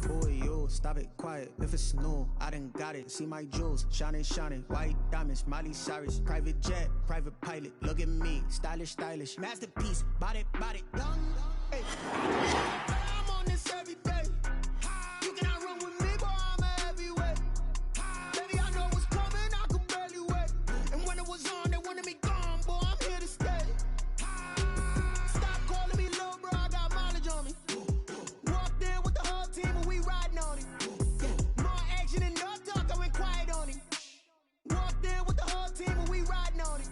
Who are you? Stop it, quiet. If it's new, I done got it. See my jewels, shining, shining. White diamonds, Miley Cyrus. Private jet, private pilot. Look at me, stylish, stylish. Masterpiece, body, body. Hey. I'm on this every day. You cannot run with me, boy, I'm a heavyweight. Baby, I know what's coming, I could barely wait. And when it was on, they wanted me gone, boy, I'm here to stay. Stop calling me little bro, I got mileage on me. Walked in with the whole team and we riding on it. More action than no talk, I went quiet on it. Walked in with the whole team and we riding on it.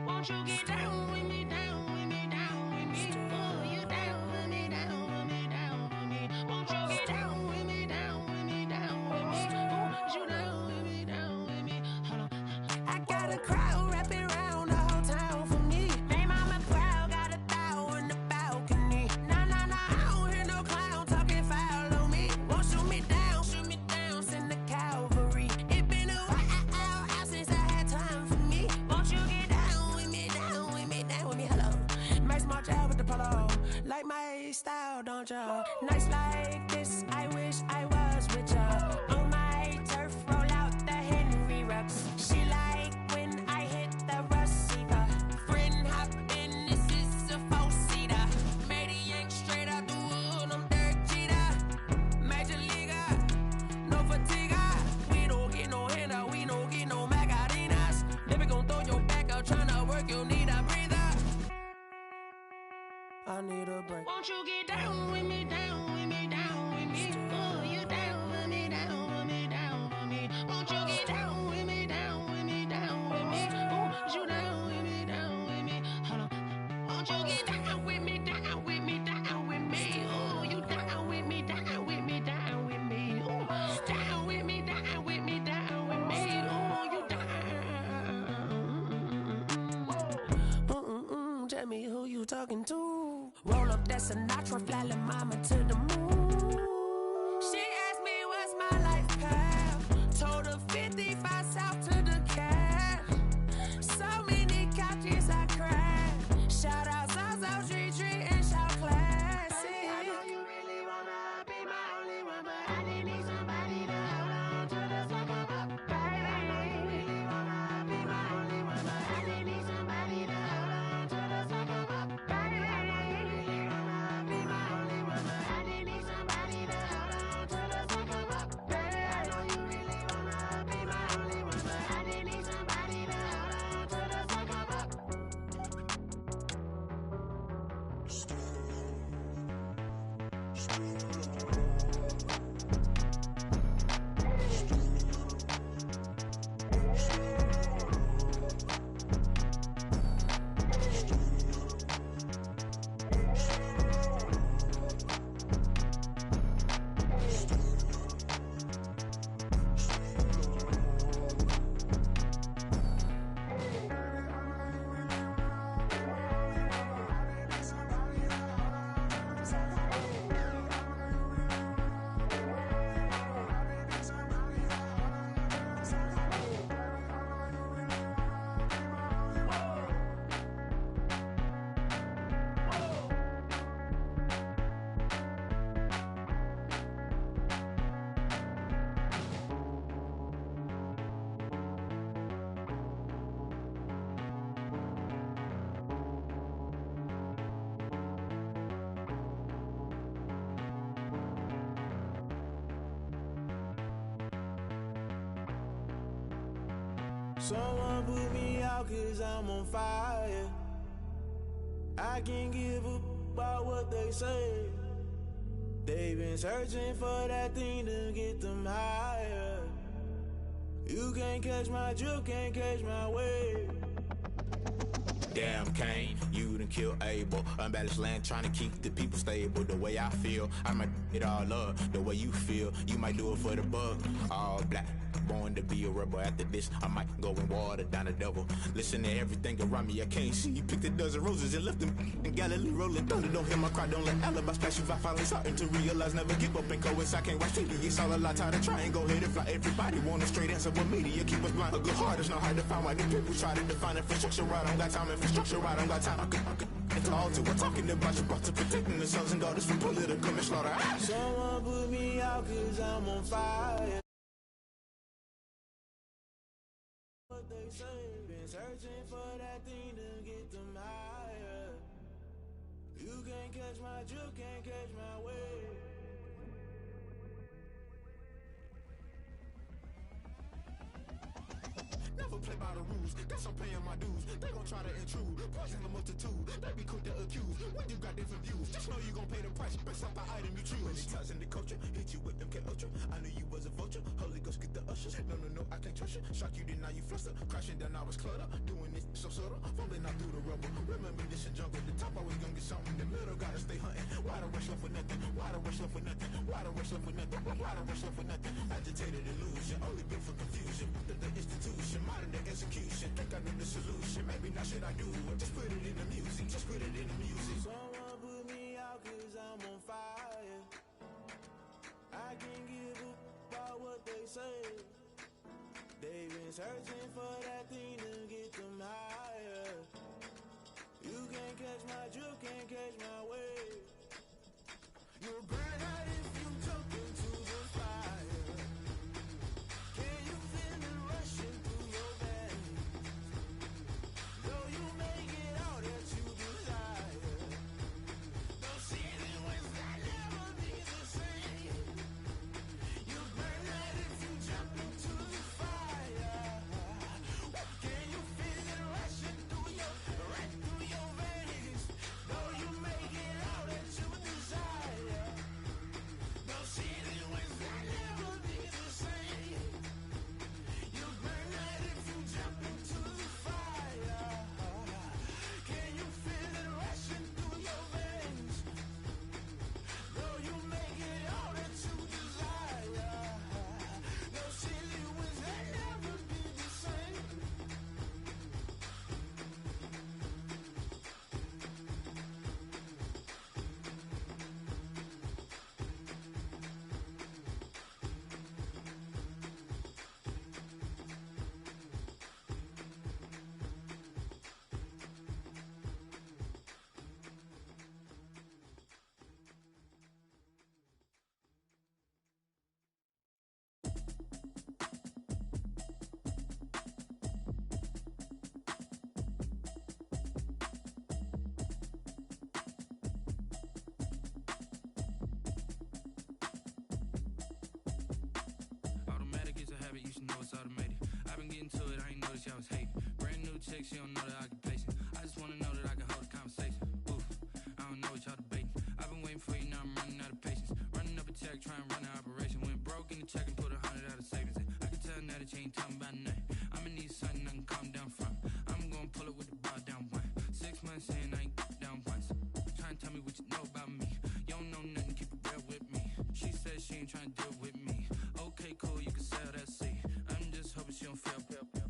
Won't you get down with me, down with me, down with me? Oh, you down with me, down with me, down with me. Won't you get down with me, down with me, down with me? Oh, you down with me, down with me? Hold on. I got a crowd wrapping around the whole town for me. They mama proud, got a thou in the balcony. Nah, nah, nah, I don't hear no clown talking foul on me. Won't shoot me down, send the cavalry. It been a while since I had time for me. Won't you get down with me, down with me, down with me? Hello. Max my job with the polo. Like my style, don't ya? Nights like this, I wish I was with ya. On my turf, roll out the Henry Rux. She like when I hit the receiver. Friend hop in, this is a four-seater. Made a yank straight out the wood, I'm dirt cheater. Major leaguer, no fatigue. We don't get no handout, we don't get no magarinas. Never gon' throw your back out, tryna work, you need a breather. I need a break. Won't you get down with me, down with me, down with me? Oh, you down with me, down with me, down with me? Won't you get down with me, down with me, down with me? Oh, you down with me, down with me? Hold on. Won't you get down with me, down with me, down with me? Oh, you down with me, down with me, down with me? Oh, down with me, down with me, down with me? Oh, you down. Tell me who you talking to. Roll up that Sinatra, fly la mama to the moon. She asked me what's my life path. Told her 55 south to the cab. So many couches I cried. Shout out South Street and shout classic. I know you really wanna be my only one, but I didn't need somebody to hold on to the second up. Baby, I know you really wanna be my only one, but I didn't need somebody to hold on to the second up. Baby, I know you really wanna be my only one, but I didn't need somebody to hold on to the second up. Baby, I know you really wanna be my only one, but I didn't need somebody to hold on to the second up. Someone put me out 'cause I'm on fire. I can't give a about what they say. They've been searching for that thing to get them higher. You can't catch my drift, can't catch my wave. Damn Kane, you done killed Abel. Unbalanced land trying to keep the people stable. The way I feel, I might it all up. The way you feel, you might do it for the buck. All black, born to be a rebel. After this, I might go and water down the devil. Listen to everything around me, I can't see. Picked a dozen roses and left them in Galilee rolling thunder. Don't hear my cry, don't let alibis pass you. I finally starting to realize, never give up and coincide. I can't watch TV, it's all a lot. Tired of trying, go ahead and fly. Everybody want a straight answer, but media keep us blind. A good heart is not hard to find. Why the people try to define infrastructure right? I don't got time, infrastructure right? I don't got time. I could all to we're talking about you, about to protecting the sons and daughters from political and slaughter. Someone put me out cause I'm on fire. What they say, been searching for that thing to get them higher. You can't catch my drift, can't catch my wave. Never play by the rules, guess I'm paying my dues. They gon' try to intrude, poison the multitude. They be quick to accuse, when you got different views. Just know you gon' pay the price, based off the item you choose. Many times in the culture, hit you with them K-Ultra. I knew you was a vulture, Holy Ghost get the ushers. No, I can't trust you. Shock you, then now you fluster. Crashing down, I was clutter. Doing this so subtle, falling out through the rubble. Remember this in jungle, the top always gonna get something. The middle gotta stay hunting. Why the rush left for nothing? Why the rush left for nothing? Why the rush left for nothing? Why the rush left for nothing? Agitated illusion, only built for confusion. The institution, modern day execution. Think I know the solution. Maybe not should I do it? Just put it in the music. Just put it in the music. Someone put me out cause I'm on fire. I can't give a about what they say. They've been searching for that thing to get them higher. You can't catch my drift, can't catch my wave. You'll burn out if you jump into the fire. Can you feel it rushing through your veins? Though you make it all that you desire. Those city winds that never be the same. You burn out if you jump into the fire. Can you feel it rushing through right through your veins? Though you make it all that you desire. Those city winds that never be the same. You burn out if you jump into the fire. Can you feel it rushing through your veins? Though you make it all that you desire. Those silly winds that never be the same. Automatic is a habit, you should know it's automated. I've been getting to it, I ain't noticed y'all was hating. Brand new chick, she don't know the occupation. I just wanna know that I can hold a conversation. Oof, I don't know what y'all debating. I've been waiting for you, now I'm running out of patience. Running up a check, trying to run an operation. Went broke in the check and put 100 out of savings in. I can tell now that you ain't talking about nothing. I'ma need something I can calm down from. I'm gonna pull it with the bar down one. 6 months in, I ain't down once. Trying to tell me what you know about me. You don't know nothing, keep it real with me. She said she ain't trying to deal with me. Okay, cool, you can sell that seed. I'm just hoping she don't fail.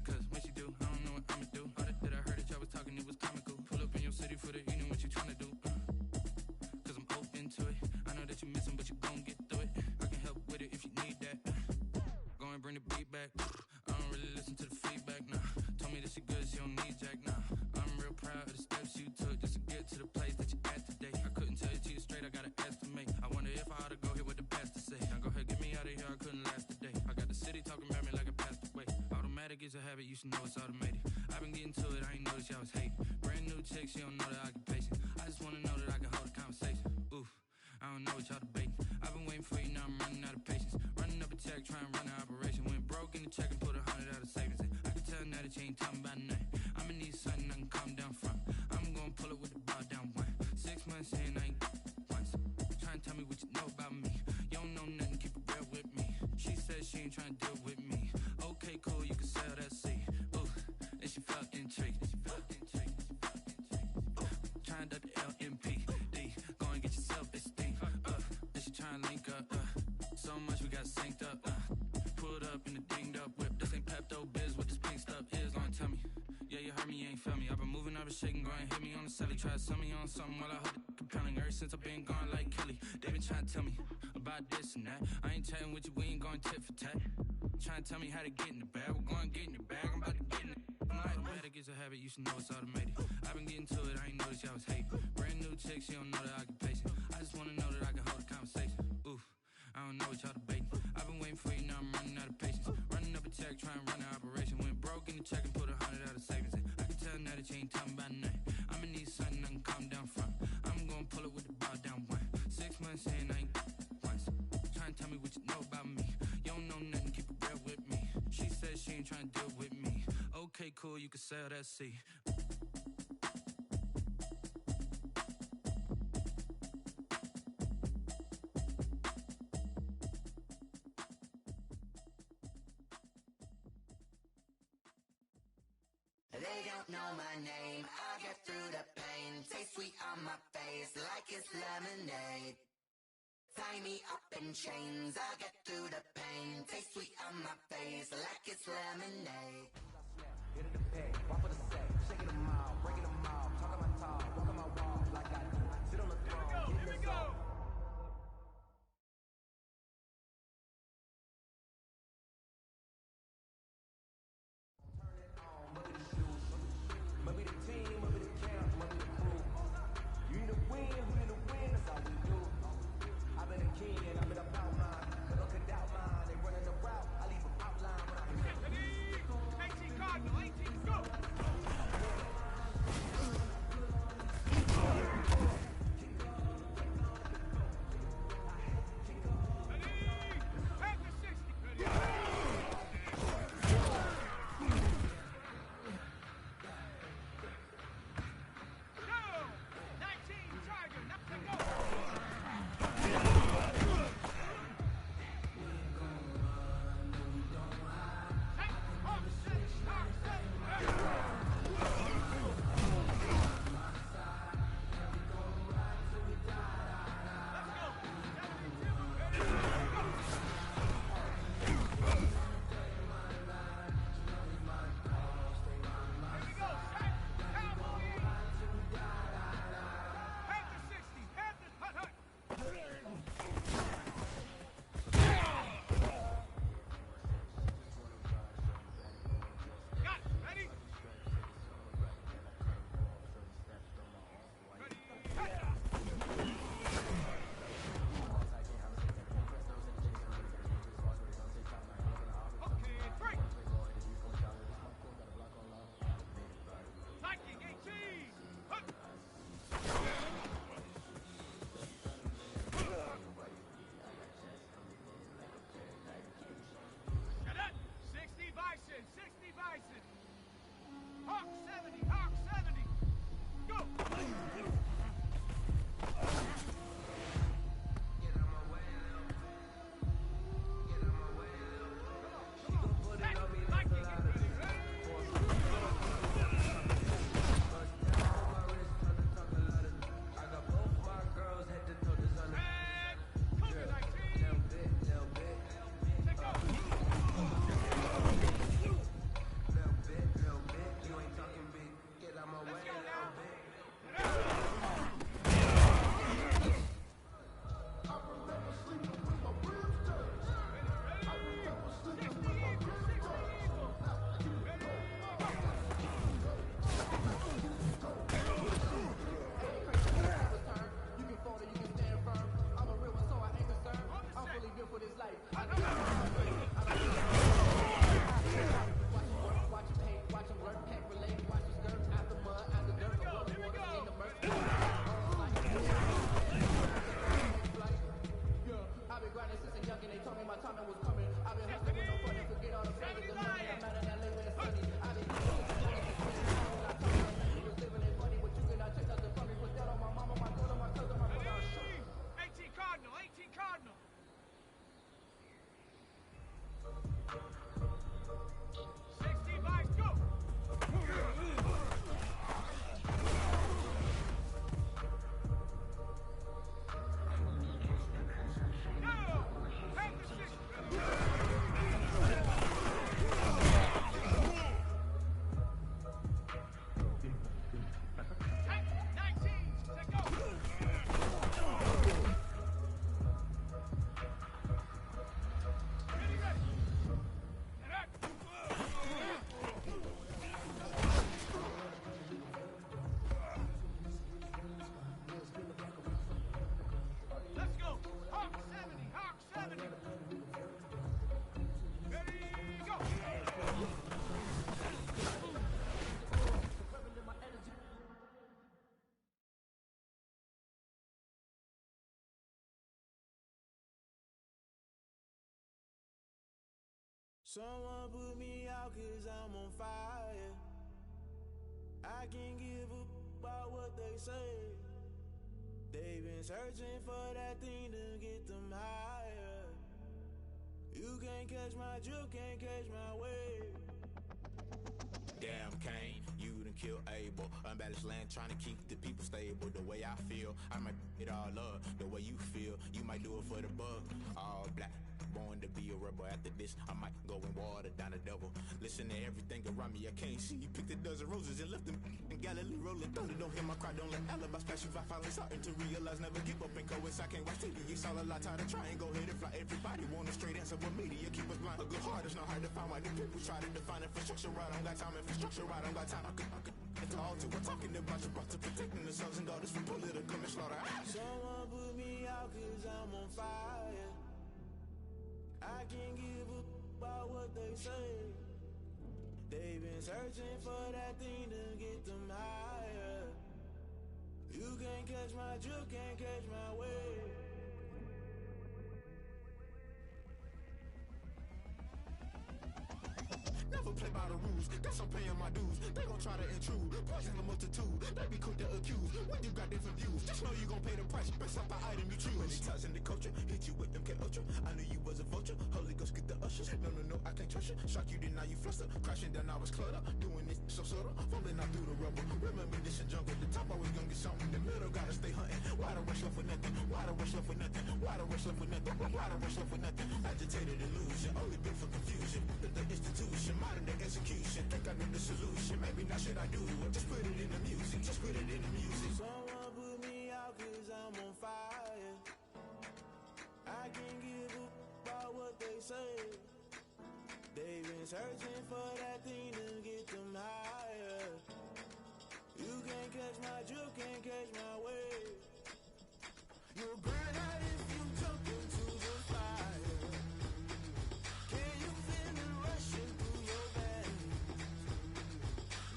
Cause when she do, I don't know what I'ma do. All that I heard that y'all was talking, it was comical. Pull up in your city for the evening, what you tryna do? Cause I'm open to it. I know that you missing, but you gon' get through it. I can help with it if you need that. Go and bring the beat back. I don't really listen to the feedback, nah. Told me that she good, she don't need Jack, nah. I'm real proud of the steps you took just to get to the place that you at today. I couldn't tell you to you straight, I gotta estimate. I wonder if I ought to go here with the pastor say. Now go ahead, get me out of here, I couldn't last a day. I got the city talking about me like I passed away. Automatic is a habit, you should know it's automated. I've been getting to it, I ain't noticed y'all was hating. Brand new chick, she don't know the occupation. I just wanna know that I can hold a conversation. Oof, I don't know what y'all debating. I've been waiting for you, now I'm running out of patience. Running up a check, trying to run an operation. Went broke in the check and put 100 out of savings in. I can tell now that you ain't talking about nothing. I'ma need something I can calm down from. I'm gonna pull it with the bar down one. 6 months in, I ain't once. Trying to tell me what you know about me. You don't know nothing, keep it real with me. She said she ain't trying to deal with me. Okay, cool, you can sell that seed. Ooh, and she felt intrigued. trying to link up. So much we got synced up. Pulled up in the dinged up whip. This ain't Pepto Biz, what this pink stuff is. Gonna tell me. Yeah, you heard me, you ain't felt me. I've been moving, I've been shaking, go and hit me on the celly. Try to sell me on something while I hold it compelling. Ever since I've been gone like Kelly, they been trying to tell me about this and that. I ain't chatting with you, we ain't going tit for tat. Trying to tell me how to get in the bag. We're going to get in the bag, I'm about to get in it. I'm like, automatic is a habit, you should know it's automated. I've been getting to it, I ain't noticed y'all was hating. Brand new chick, she don't know the occupation. I just wanna know that I can hold a conversation. Oof, I don't know what y'all debating. I've been waiting for you, now I'm running out of patience. Running up a check, trying to run an operation. Went broke in the check and put 100 out of savings in. I can tell now that you ain't talking about nothing. I'ma need something I can calm down from. I'm gonna pull it with the bow down one. 6 months in, I ain't once. Trying to tell me what you know about me. You don't know nothing, keep it real with me. She said she ain't trying to deal with me. Okay, cool, you can sell that seat. They don't know my name, I get through the pain. Taste sweet on my face like it's lemonade. Tie me up in chains, I get through the pain. Taste sweet on my face like it's lemonade. Get in the bag, walk for the sack, shaking them out, breaking them out, talking my talk, walking my walk like I do. Sit on the throne, here we go. Maybe the team, maybe the camp, maybe the crew. You need to win, that's all we do. I've been a king, I've been about mine. They don't cut out mine, they running the route. I leave them outline when I hit. 18 Cardinal, 18, go! Someone put me out cause I'm on fire. I can't give a about what they say. They've been searching for that thing to get them higher. You can't catch my drift, can't catch my wave. Damn Kane, you done killed Abel. Unbalanced land trying to keep the people stable. The way I feel, I might it all up. The way you feel, you might do it for the buck. All black, born to be a rebel. After this, I might go and water down the devil. Listen to everything around me, I can't see. Picked a dozen roses and left them in Galilee rolling thunder. Don't hear my cry, don't let alibis pass you. I finally starting to realize, never give up and coincide. Can't watch TV, it's all a lot. Tired of trying, go ahead and fly. Everybody want a straight answer, but media keep us blind. A good heart is not hard to find. Why the people try to define infrastructure right? I don't got time, infrastructure right, I don't got time. I could it's all to we're talking about you, about to protecting the sons and daughters from political and slaughter. Someone put me out cause I'm on fire. I can't give a about what they say. They've been searching for that thing to get them higher. You can't catch my drift, can't catch my wave. Never play by the rules, guess I'm paying my dues. They gon' try to intrude, poison the multitude. They be quick to accuse, when you got different views. Just know you gon' pay the price, based off the item you choose. Many times in the culture, hit you with them K Ultra. I knew you was a vulture, Holy Ghost get the ushers. No, I can't trust you. Shock you, then now you fluster. Crashing down, I was cluttered. Doing this so subtle, falling out through the rubble. Remember this in jungle, the top always gonna get something. The middle gotta stay hunting. Why the rush left for nothing? Why the rush left for nothing? Why the rush left for nothing? Why the rush left for nothing? Agitated illusion, only been for confusion. The institution, modern day execution. Think I know the solution. Maybe not should I do it? Just put it in the music. Just put it in the music. Someone put me out cause I'm on fire. I can't give a about what they say. They've been searching for that thing to get them higher. You can't catch my drift, can't catch my wave. You'll burn out if you jump into the fire. Can you feel it rushing through your veins?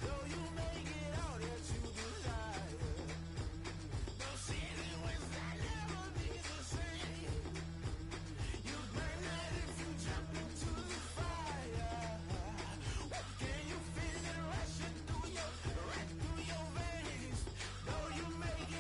Though you may get all that you desire, don't see it when I never be the same. You burn out if you jump into the fire. Can you feel it rushing through your veins? Though you may get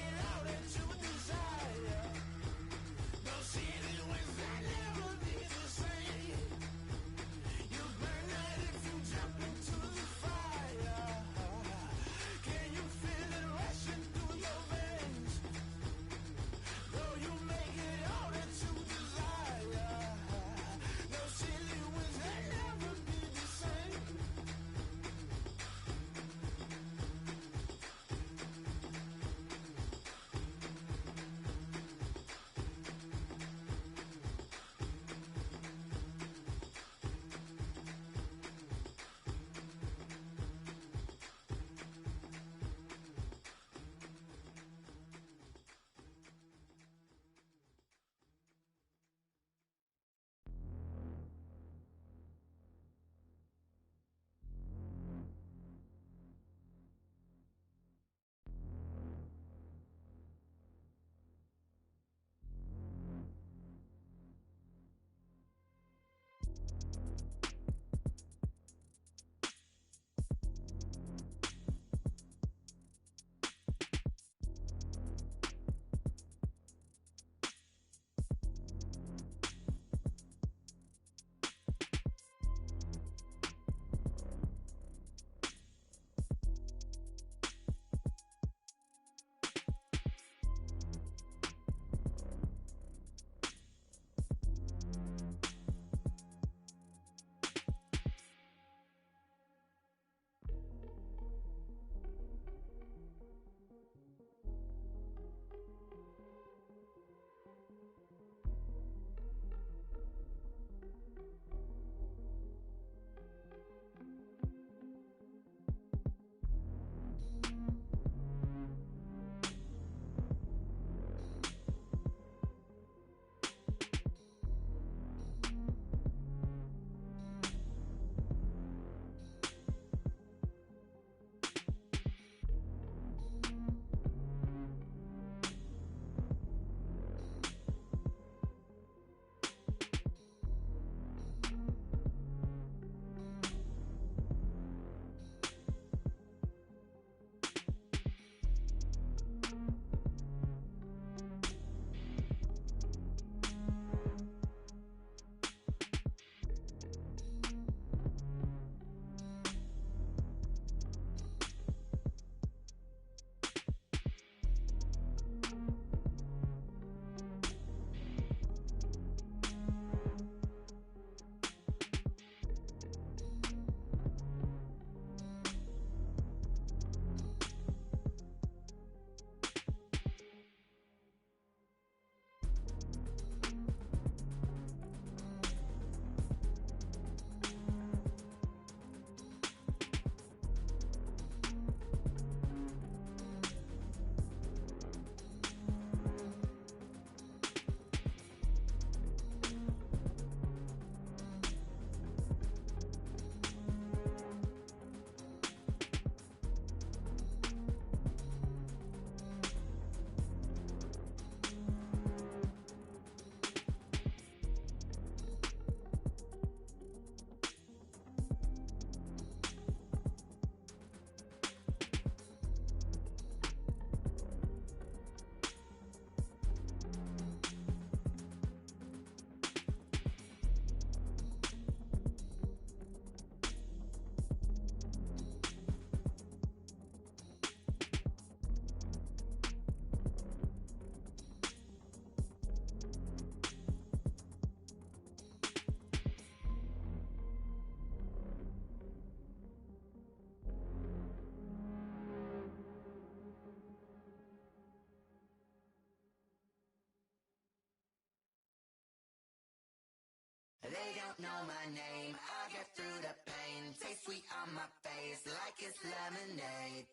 don't know my name, I get through the pain. Taste sweet on my face like it's lemonade.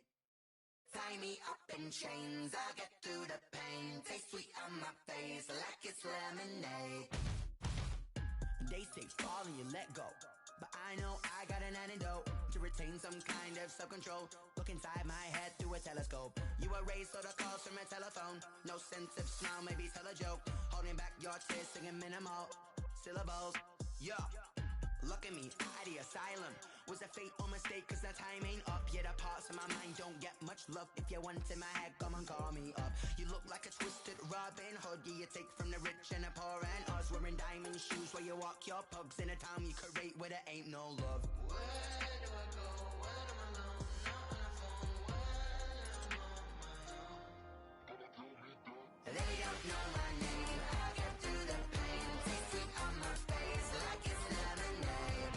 Tie me up in chains, I get through the pain. Taste sweet on my face like it's lemonade. They say fall and you let go, but I know I got an antidote to retain some kind of self-control. Look inside my head through a telescope. You erase all the calls from a telephone. No sense of smile, maybe tell a joke. Holding back your tears, singing minimal syllables. Yo, look at me, out the asylum. Was a fate or mistake, cause the time ain't up. Yeah, the parts of my mind don't get much love. If you want in my head, come and call me up. You look like a twisted Robin Hood. Yeah, you take from the rich and the poor and us. Wearing diamond shoes where you walk your pugs. In a town you create where there ain't no love. Where do I go? When am I alone? Not on the phone. When I'm on my own. They don't know my name. I get through the pain. Taste sweet on my face like it's lemonade.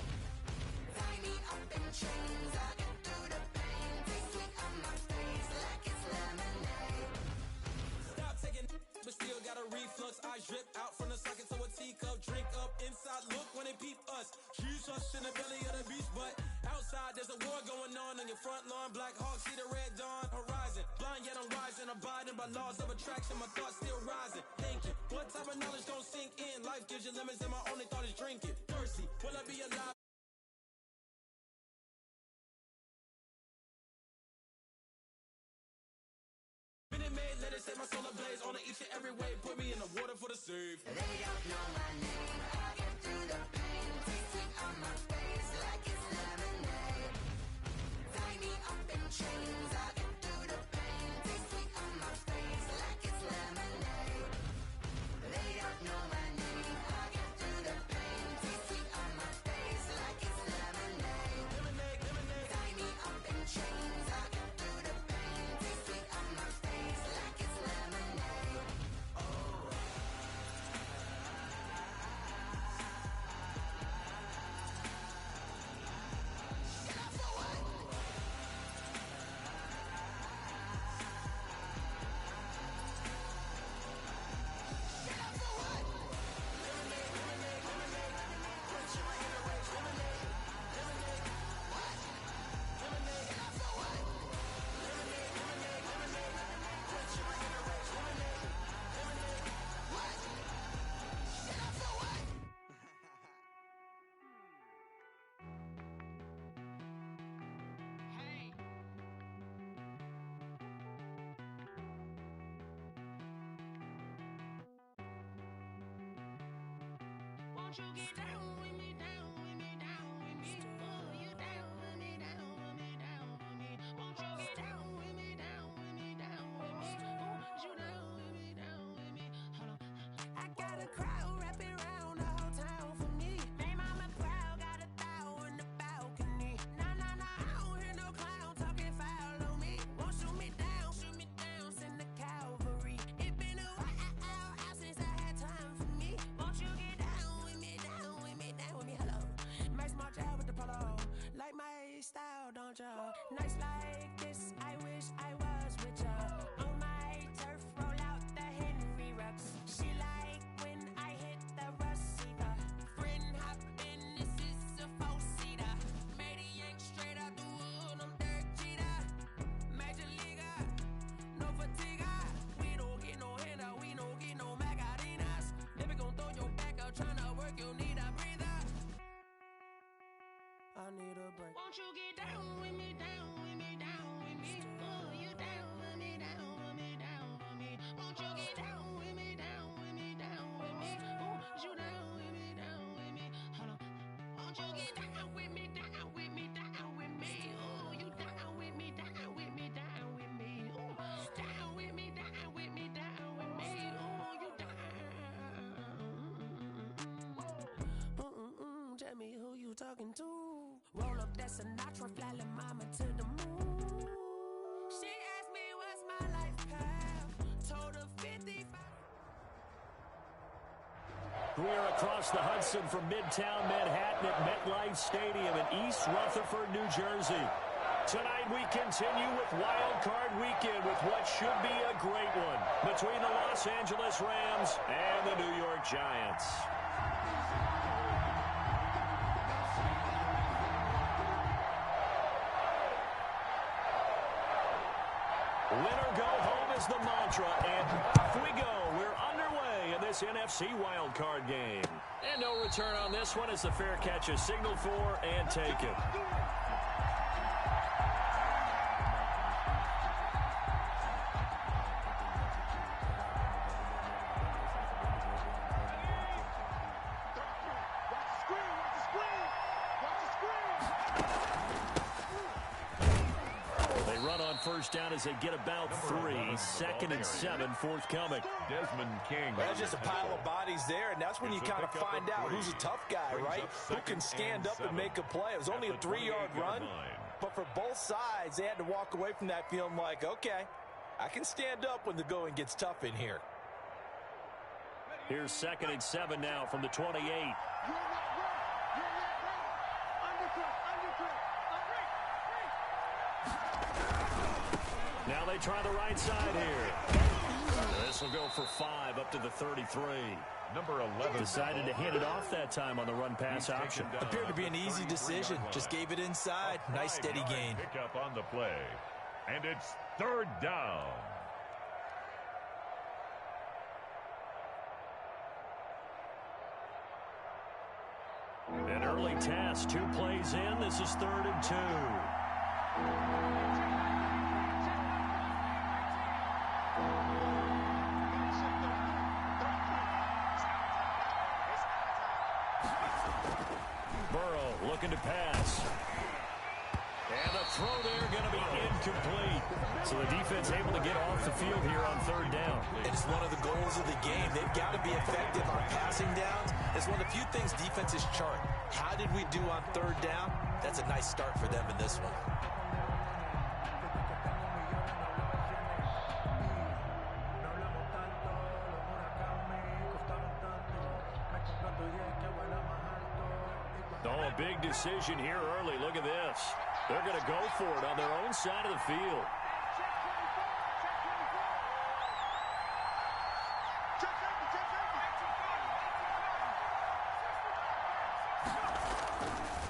Tie me up in chains. I get through the pain. Taste sweet on my face like it's lemonade. Stop taking, but still got a reflux. I drip out from the socket to a teacup. Drink up inside. Look when they peep us. She's us in the belly of the beast, but outside there's a war going on your front lawn. Black Hawk, see the red dawn horizon. Blind yet I'm rising, abiding by laws of attraction. My thoughts still rising. Thinking, what type of knowledge gon' sink in? Life gives you lemons and my only thought is drinking. Thirsty, will I be alive? Minute Maid, let it set my soul ablaze. On each and every way, put me in the water for the save. They don't know my name. I get through the pain. Taste sweet on my face like it's lemonade. Tie me up in chains. I get through the pain. Taste sweet on my face like it's lemonade. They don't know my name. I get through the pain. Taste sweet on my face like it's lemonade. Lemonade, lemonade. Tie me up in chains. I get through the pain. Taste sweet on my face like it's lemonade. Oh. Get up for what? Get up for what? Lemonade, lemonade, lemonade. Put you in the race. Lemonade, lemonade. What? Lemonade. Get up for what? Lemonade, lemonade, lemonade. Put you in the race. Lemonade, lemonade. What? Get up for what? Hey. Won't you get down with me, down with me, down with me? Oh, you down with me, down with me, down with me. Won't you get down with me, down with me, down with me? Oh, you down with me, down with me? Hold on. I got a crowd wrapping around the whole town for me. Hey, mama, crowd got 1,000 in the balcony. Nah, nah, nah, I don't hear no clown talking foul on me. Won't shoot me down, send the cavalry. It been a while since I had time for me. Won't you get down with me, down with me, down with me? Hello, nice smart job with the polo. Like my style, don't ya? Nice like this, I wish I was with ya. On my turf, roll out the Henry Rux. She like when I hit the receiver. Friend hop in, this is a four-seater. Made a yank straight out the wood, I'm Derek Jeter. Major leaguer, no fatigue. We don't get no handout, we don't get no Magarinas. Never gon' throw your back out, tryna work, you need a breather. I need a break. Won't you get down with me, down with me, down with me? Oh, you down with me, down with me, down with me? Won't you get down with me, down with me, down with me? Oh, you down with me, down with me? Hold on. Won't you get down with me, down with me, down with me? Oh, you down with me, down with me, down with me? Oh, down with me, down with me, down with me? Oh, you down. Tell me who you talking to. Roll up that Sinatra, fly la mama to the moon. She asked me what's my life path. Told her 55. We are across the Hudson from Midtown Manhattan at MetLife Stadium in East Rutherford, New Jersey. Tonight we continue with Wild Card Weekend with what should be a great one between the Los Angeles Rams and the New York Giants. is the mantra, and off we go. We're underway in this NFC wildcard game. And no return on this one as the fair catch is signaled for and taken. First down as they get about 3. 2nd and 7 forthcoming. Desmond King. There's just a pile of bodies there, and that's when you kind of find out who's a tough guy, right? Who can stand up and make a play. It was only a 3-yard run, but for both sides, they had to walk away from that feeling like, okay, I can stand up when the going gets tough in here. Here's 2nd and 7 now from the 28. Now they try the right side here. This will go for 5 up to the 33. Number 11. Decided to hand it off that time on the run-pass option. Appeared to be an easy decision. Just gave it inside. Nice steady gain. Pick up on the play. And it's 3rd down. An early task. 2 plays in. This is 3rd and 2. Looking to pass. And the throw there going to be incomplete. So the defense able to get off the field here on 3rd down. It's one of the goals of the game. They've got to be effective on passing downs. It's one of the few things defenses chart. How did we do on 3rd down? That's a nice start for them in this one. Oh, a big decision here early. Look at this. They're going to go for it on their own side of the field.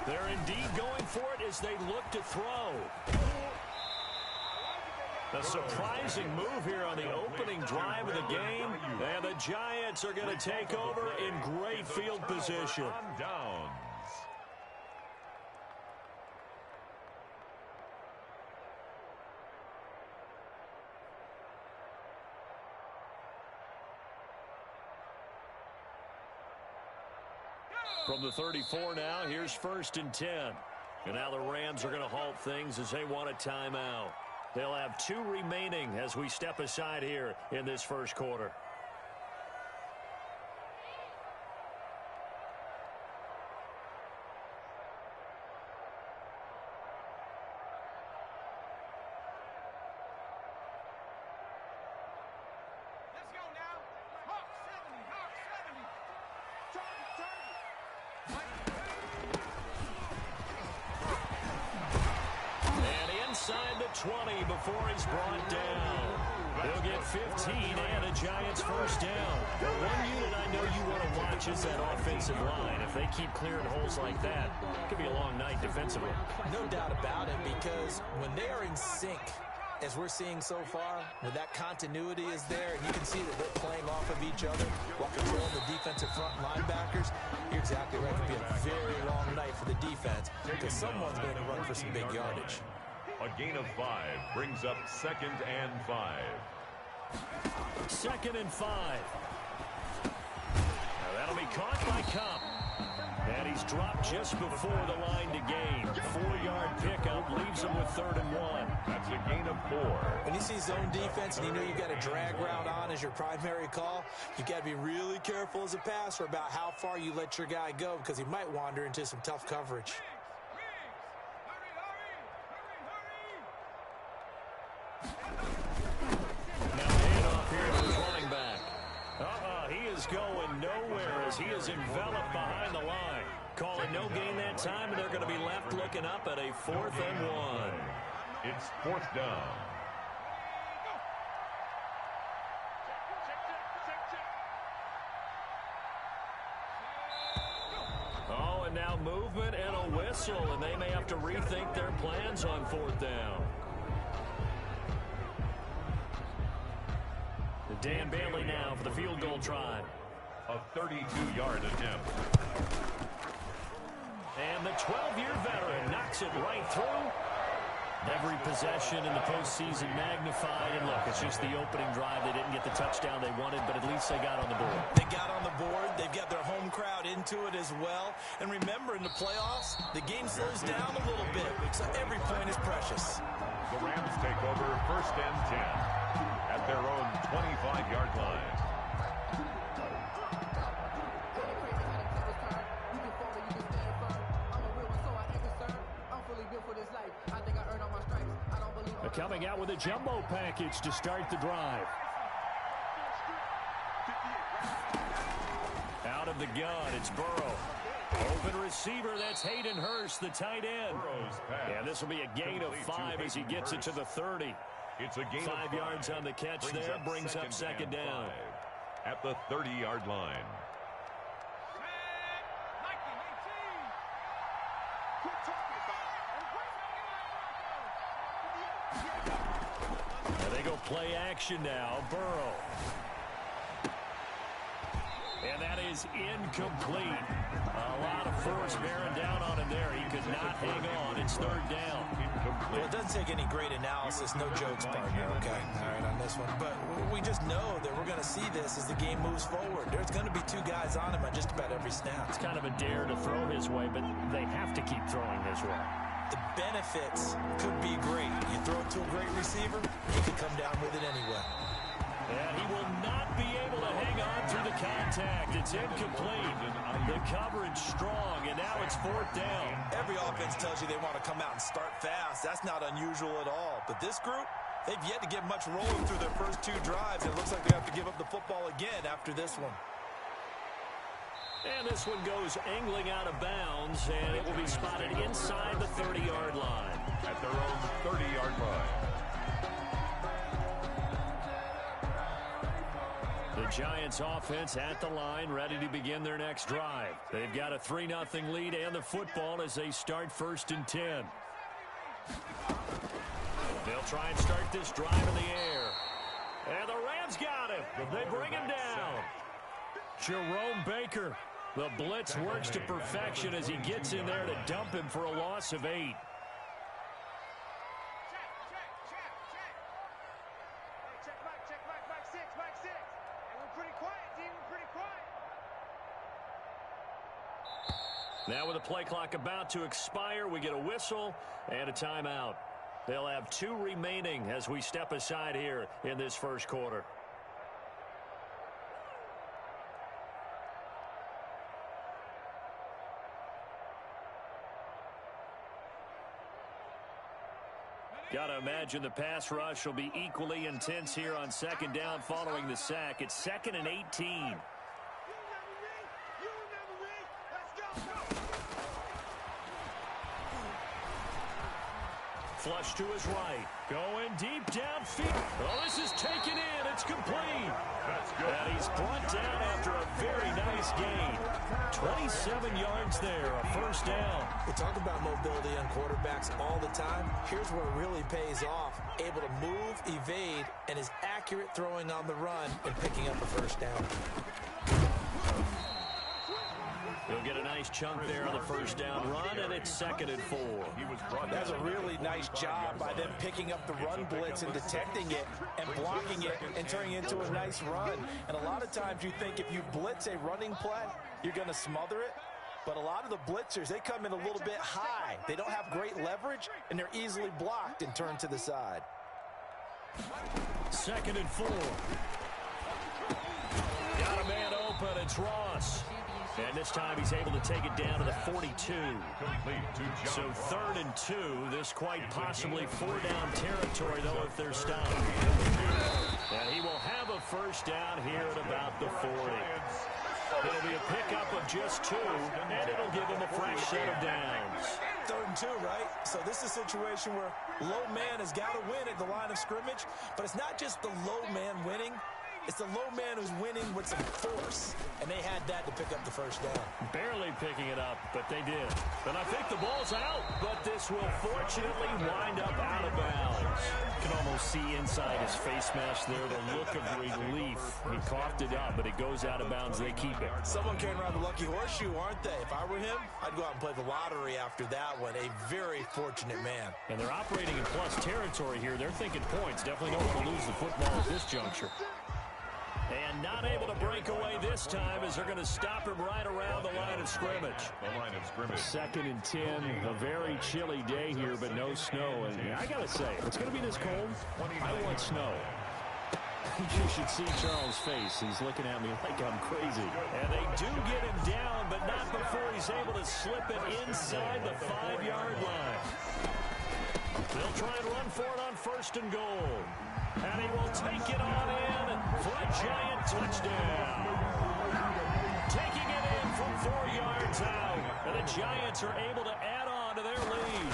They're indeed going for it as they look to throw. A surprising move here on the opening drive of the game. And the Giants are going to take over in great field position. Downs. From the 34 now, here's 1st and 10. And now the Rams are going to halt things as they want a timeout. They'll have 2 remaining as we step aside here in this first quarter. Inside the 20 before he's brought down. They'll get 15 and a Giants first down. The one unit I know you want to watch is that offensive line. If they keep clearing holes like that, it could be a long night defensively. No doubt about it, because when they are in sync, as we're seeing so far, when that continuity is there, and you can see that they're playing off of each other while controlling the defensive front linebackers, you're exactly right. It could be a very long night for the defense because someone's going to run for some big yardage. A gain of 5 brings up 2nd and 5. 2nd and 5. Now that'll be caught by Cup. And he's dropped just before the line to gain. 4-yard pickup leaves him with 3rd and 1. That's a gain of 4. When you see zone defense and you know you've got a drag route on as your primary call, you've got to be really careful as a passer about how far you let your guy go because he might wander into some tough coverage. Now handoff here to his running back. He is going nowhere as he is enveloped behind the line. Calling no gain that time, and they're going to be left looking up at a 4th and 1. It's 4th down. Oh, and now movement and a whistle, and they may have to rethink their plans on 4th down. Dan Bailey now for the field goal try. A 32-yard attempt. And the 12-year veteran knocks it right through. Every possession in the postseason magnified. And look, it's just the opening drive. They didn't get the touchdown they wanted, but at least they got on the board. They got on the board. They've got their home crowd into it as well. And remember, in the playoffs, the game slows down a little bit, so every point is precious. The Rams take over 1st and 10 at their own 25-yard line. Coming out with a jumbo package to start the drive. Out of the gun, it's Burrow. Open receiver, that's Hayden Hurst, the tight end. And this will be a gain of 5 as he gets it to the 30. It's a gain 5 yards on the catch there, brings up second down. At the 30-yard line. They go play action now. Burrow. And that is incomplete. A lot of force bearing down on him there. He could not hang on. It's 3rd down. Well, it doesn't take any great analysis. No jokes, partner, okay? All right, on this one. But we just know that we're going to see this as the game moves forward. There's going to be 2 guys on him on just about every snap. It's kind of a dare to throw his way, but they have to keep throwing his way. The benefits could be great. You throw it to a great receiver, he could come down with it anyway. And he will not be able to hang on through the contact. It's incomplete. The coverage strong, and now it's 4th down. Every offense tells you they want to come out and start fast. That's not unusual at all. But this group, they've yet to get much rolling through their first 2 drives. It looks like they have to give up the football again after this one. And this one goes angling out of bounds, and it will be spotted inside the 30-yard line. At their own 30-yard line. The Giants offense at the line, ready to begin their next drive. They've got a 3-0 lead and the football as they start 1st and 10. They'll try and start this drive in the air. And the Rams got him. They bring him down. Jerome Baker. The blitz works to perfection as he gets in there to dump him for a loss of 8. Now with the play clock about to expire, we get a whistle and a timeout. They'll have 2 remaining as we step aside here in this first quarter. Got to imagine the pass rush will be equally intense here on 2nd down following the sack. It's 2nd and 18. Flush to his right. Going deep downfield. Oh, this is taken in. It's complete. That's good. And he's brought down after a very nice gain. 27 yards there, a 1st down. We talk about mobility on quarterbacks all the time. Here's where it really pays off. Able to move, evade, and is accurate throwing on the run and picking up a 1st down. He'll get a nice chunk there on the 1st down run, and it's 2nd and 4. That's a really nice job by them picking up the run blitz and detecting it and blocking it and turning it into a nice run. And a lot of times you think if you blitz a running play, you're going to smother it. But a lot of the blitzers, they come in a little bit high. They don't have great leverage, and they're easily blocked and turned to the side. 2nd and 4. Got a man open. It's Ross. And this time he's able to take it down to the 42. So 3rd and 2. This quite possibly 4-down territory, though, if they're stopped. And he will have a 1st down here at about the 40. It'll be a pickup of just 2, and it'll give him a fresh set of downs. 3rd and 2, right? So this is a situation where low man has got to win at the line of scrimmage, but it's not just the low man winning. It's the low man who's winning with some force. And and they had that to pick up the first down. Barely picking it up, but they did. And I think the ball's out, but this will fortunately wind up out of bounds. You can almost see inside his face mask there the look of relief. He coughed it up, but it goes out of bounds. They keep it. Someone carrying around the lucky horseshoe, aren't they? If I were him, I'd go out and play the lottery after that one. A very fortunate man. And they're operating in plus territory here. They're thinking points. Definitely don't want to lose the football at this juncture. And not able to break away this time as they're going to stop him right around the line of scrimmage. The line of scrimmage. 2nd and 10. A very chilly day here, but no snow. And I got to say, if it's going to be this cold, I want snow. You should see Charles' face. He's looking at me like I'm crazy. And they do get him down, but not before he's able to slip it inside the 5-yard line. They'll try and run for it on 1st and goal. And he will take it on in for a giant touchdown. Taking it in from 4 yards out. And the Giants are able to add on to their lead.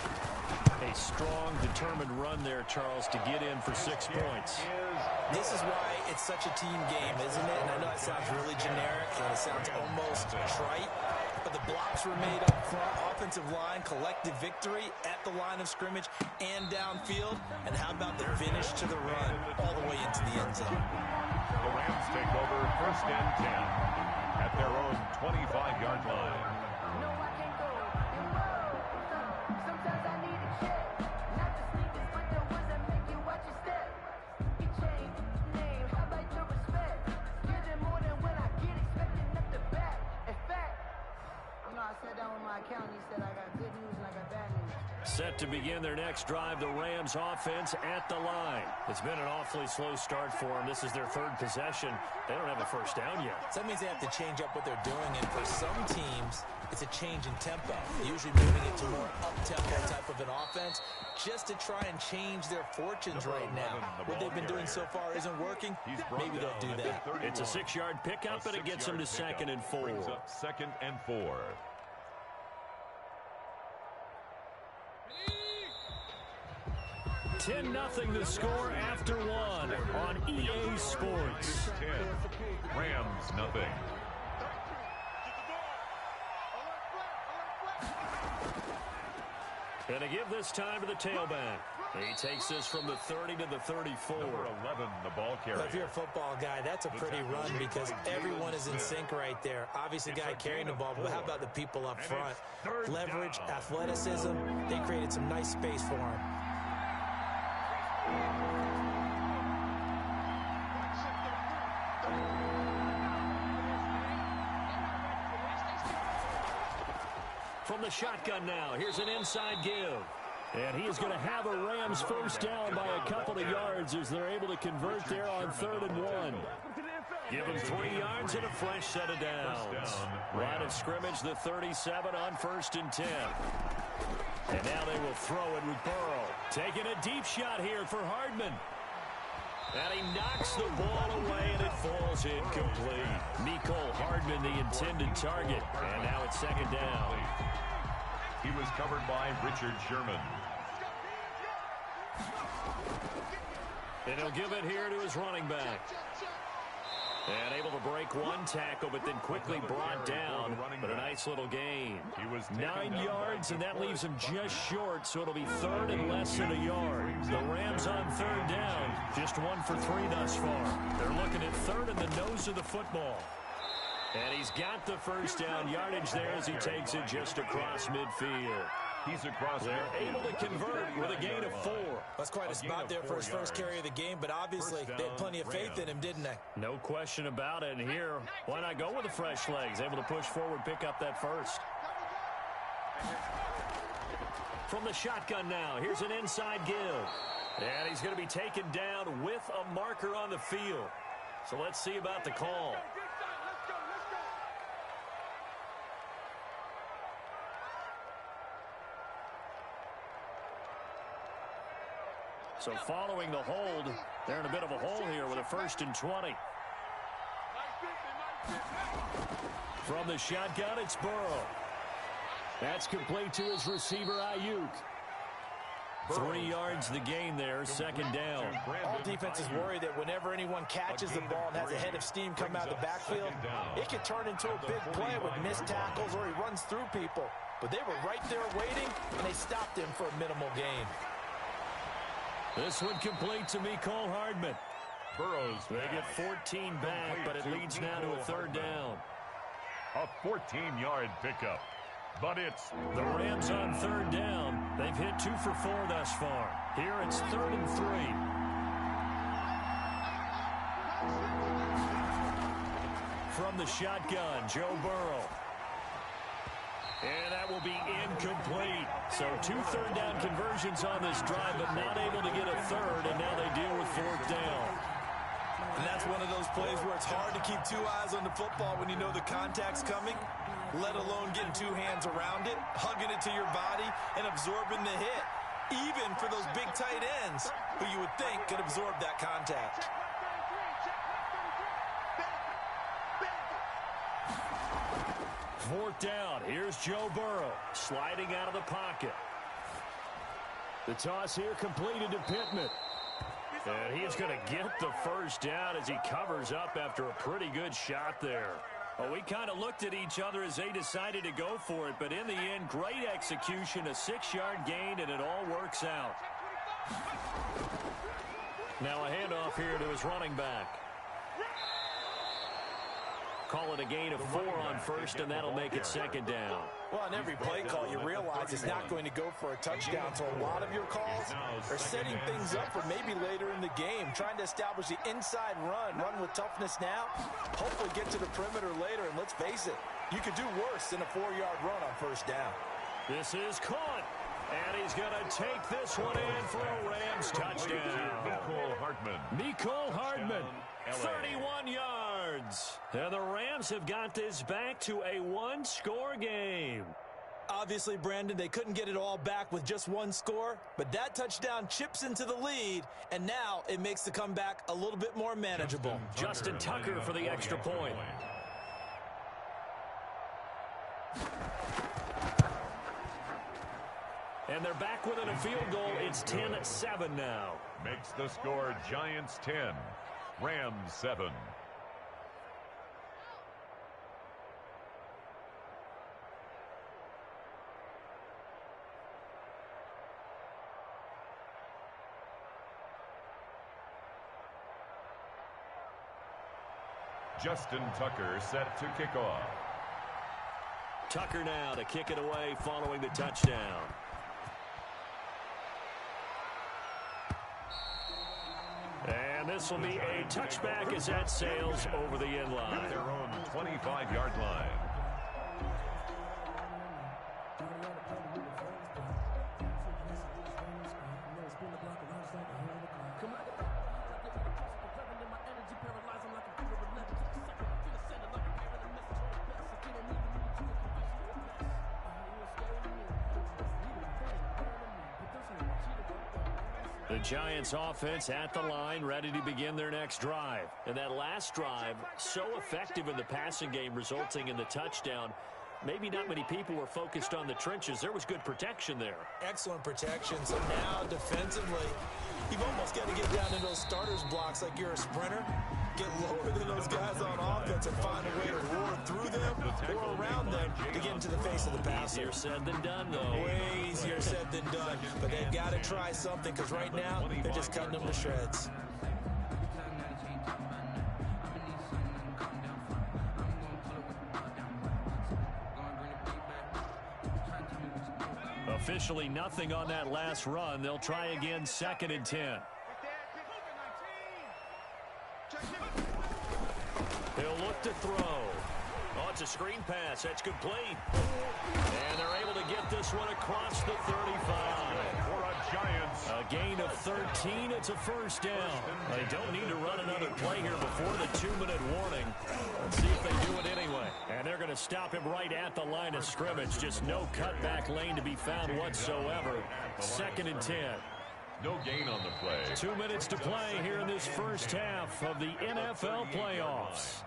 A strong, determined run there, Charles, to get in for 6 points. This is why it's such a team game, isn't it? And I know it sounds really generic and it sounds almost trite, but the blocks were made up front, offensive line, collective victory at the line of scrimmage and downfield. And how about the finish to the run all the way into the end zone? The Rams take over 1st and 10 at their own 25-yard line. Set to begin their next drive, the Rams offense at the line. It's been an awfully slow start for them. This is their 3rd possession. They don't have a first down yet. So that means they have to change up what they're doing, and for some teams, it's a change in tempo, usually moving it to more up-tempo type of an offense just to try and change their fortunes right now. What they've been doing so far isn't working. Maybe they'll do that. It's a 6-yard pickup, and it gets them to 2nd and 4. Brings up 2nd and 4. 10-0 the score after 1 on EA Sports. 10. Rams nothing. And to give this time to the tailback. He takes this from the 30 to the 34. Number 11, the ball carrier. Well, if you're a football guy, that's a pretty run because everyone is in sync right there. Obviously, the guy carrying the ball, but how about the people up front? Leverage, athleticism. They created some nice space for him. From the shotgun now, here's an inside give. And he is going to have a Rams first down by a couple of yards as they're able to convert there on 3rd and 1. Give him 3 yards and a fresh set of downs. Line of scrimmage, the 37 on 1st and 10. And now they will throw it with Burrow. Taking a deep shot here for Hardman. And he knocks the ball away, and it falls incomplete. Mecole Hardman, the intended target. And now it's 2nd down. He was covered by Richard Sherman. And he'll give it here to his running back. And able to break one tackle, but then quickly brought down. But a nice little gain. He was 9 yards, and that leaves him just short, so it'll be 3rd and less than a yard. The Rams on 3rd down, just 1 for 3 thus far. They're looking at 3rd in the nose of the football. And he's got the first down yardage there as he takes it just across midfield. He's across. They're able to convert with a gain of 4. That's quite a spot there for his first carry of the game, but obviously they had plenty of faith in him, didn't they? No question about it. And here, why not go with the fresh legs? Able to push forward, pick up that first. From the shotgun now, here's an inside give. And he's going to be taken down with a marker on the field. So let's see about the call. So following the hold, they're in a bit of a hole here with a 1st and 20. From the shotgun, it's Burrow. That's complete to his receiver, Ayuk. 3 yards the gain there, second down. All defenses worry that whenever anyone catches the ball and has a head of steam come out of the backfield, it could turn into a big play with missed tackles or he runs through people. But they were right there waiting, and they stopped him for a minimal gain. This one complete to Mecole Hardman. They get 14 back, but it leads now to a third down. A 14-yard pickup. But it's the Rams on third down. They've hit 2 for 4 thus far. Here it's 3rd and 3. From the shotgun, Joe Burrow. And that will be incomplete. So 2 third-down conversions on this drive, but not able to get a third, and now they deal with 4th down. And that's one of those plays where it's hard to keep 2 eyes on the football when you know the contact's coming, let alone getting 2 hands around it, hugging it to your body, and absorbing the hit, even for those big tight ends who you would think could absorb that contact. Fourth down. Here's Joe Burrow sliding out of the pocket. The toss here completed to Pittman. And he is going to get the first down as he covers up after a pretty good shot there. Well, we kind of looked at each other as they decided to go for it, but in the end, great execution, a 6-yard gain, and it all works out. Now a handoff here to his running back. Call it a gain of 4 on first, and that'll make it second down. Well, on every play call, you realize it's not going to go for a touchdown. So a lot of your calls are setting things up for maybe later in the game, trying to establish the inside run with toughness now, hopefully get to the perimeter later. And let's face it, you could do worse than a 4-yard run on first down. This is caught. And he's going to take this one in for a Rams touchdown. Mecole Hardman, 31 yards. And the Rams have got this back to a 1-score game. Obviously, Brandon, they couldn't get it all back with just 1 score, but that touchdown chips into the lead, and now it makes the comeback a little bit more manageable. Justin Tucker for the extra point. And they're back within a field goal. It's 10-7 now. Makes the score Giants 10, Rams 7. Justin Tucker set to kick off. Tucker now to kick it away following the touchdown. And this will be a touchback as that sails over the end line. Their own 25-yard line. The Giants offense at the line, ready to begin their next drive. And that last drive, so effective in the passing game, resulting in the touchdown. Maybe not many people were focused on the trenches. There was good protection there. Excellent protection. So now defensively, you've almost got to get down in those starters blocks like you're a sprinter. Get lower than those guys on offense and find a way to roar through them or around them to get into the face of the passer. Easier said than done, though. Way easier said than done. But they've got to try something because right now they're just cutting them to shreds. Officially nothing on that last run. They'll try again, 2nd and 10. He'll look to throw. Oh, it's a screen pass. That's complete. And they're able to get this one across the 35. For a Giants. A gain of 13. It's a first down. They don't need to run another play here before the 2-minute warning. Let's see if they do it anyway. And they're going to stop him right at the line of scrimmage. Just no cutback lane to be found whatsoever. 2nd and 10. No gain on the play. 2 minutes to play here in this first half of the NFL playoffs.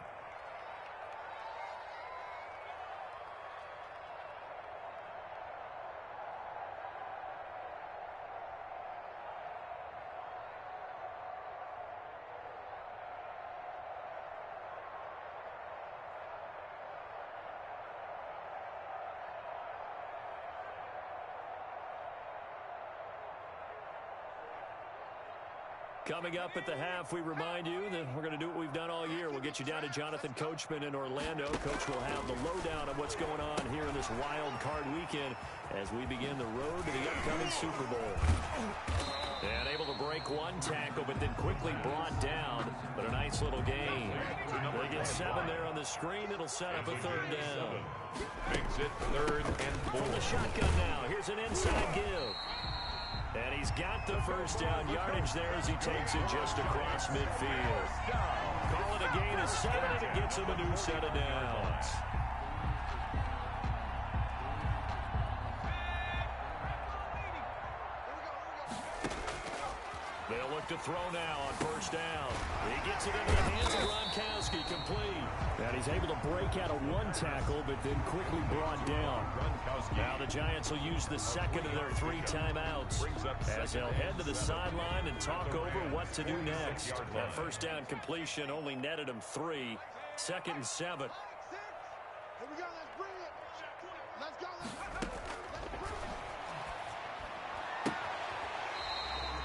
Coming up at the half, we remind you that we're going to do what we've done all year. We'll get you down to Jonathan Coachman in Orlando. Coach will have the lowdown of what's going on here in this wild card weekend as we begin the road to the upcoming Super Bowl. And able to break one tackle, but then quickly brought down. But a nice little gain. They get 7 there on the screen. It'll set up a 3rd down. Makes it 3rd and 4. From the shotgun now. Here's an inside give. And he's got the first down yardage there as he takes it just across midfield. Call it a gain of 7, and it gets him a new set of downs. They'll look to throw now on 1st down. He gets it into the hands of Gronkowski, complete. And he's able to break out of one tackle, but then quickly brought down. Now the Giants will use the 2nd of their 3 timeouts as they'll head to the sideline and talk over what to do next. That 1st down completion only netted him 3. 2nd and 7. Here we go, let's bring it. Let's go,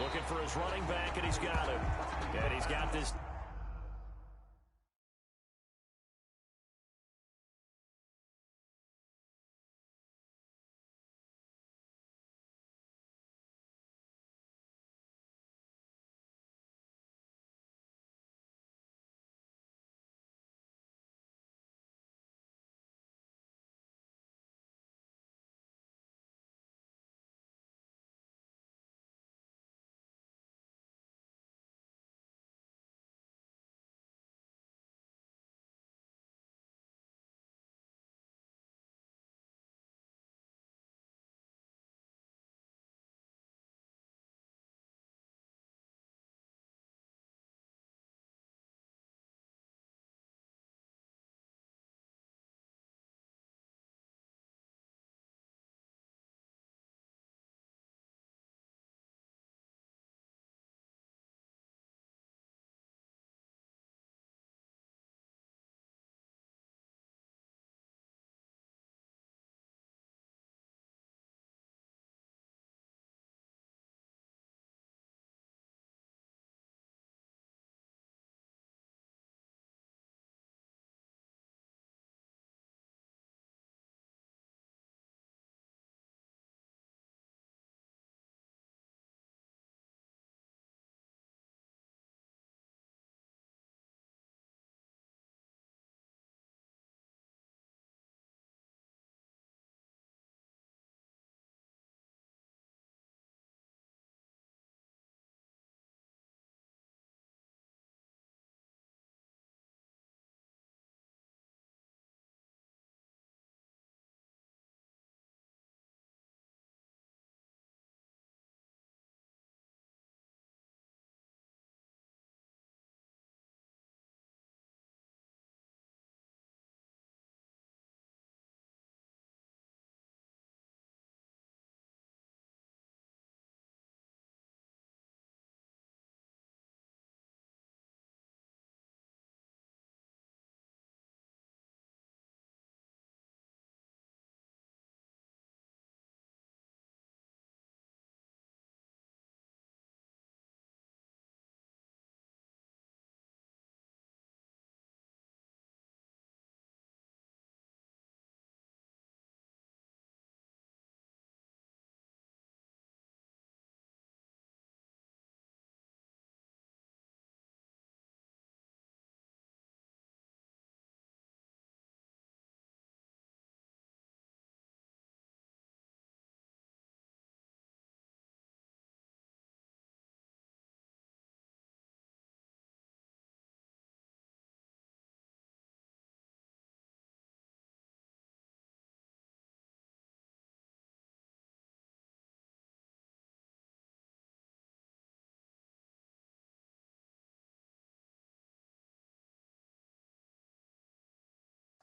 Looking for his running back, and he's got him. And he's got this.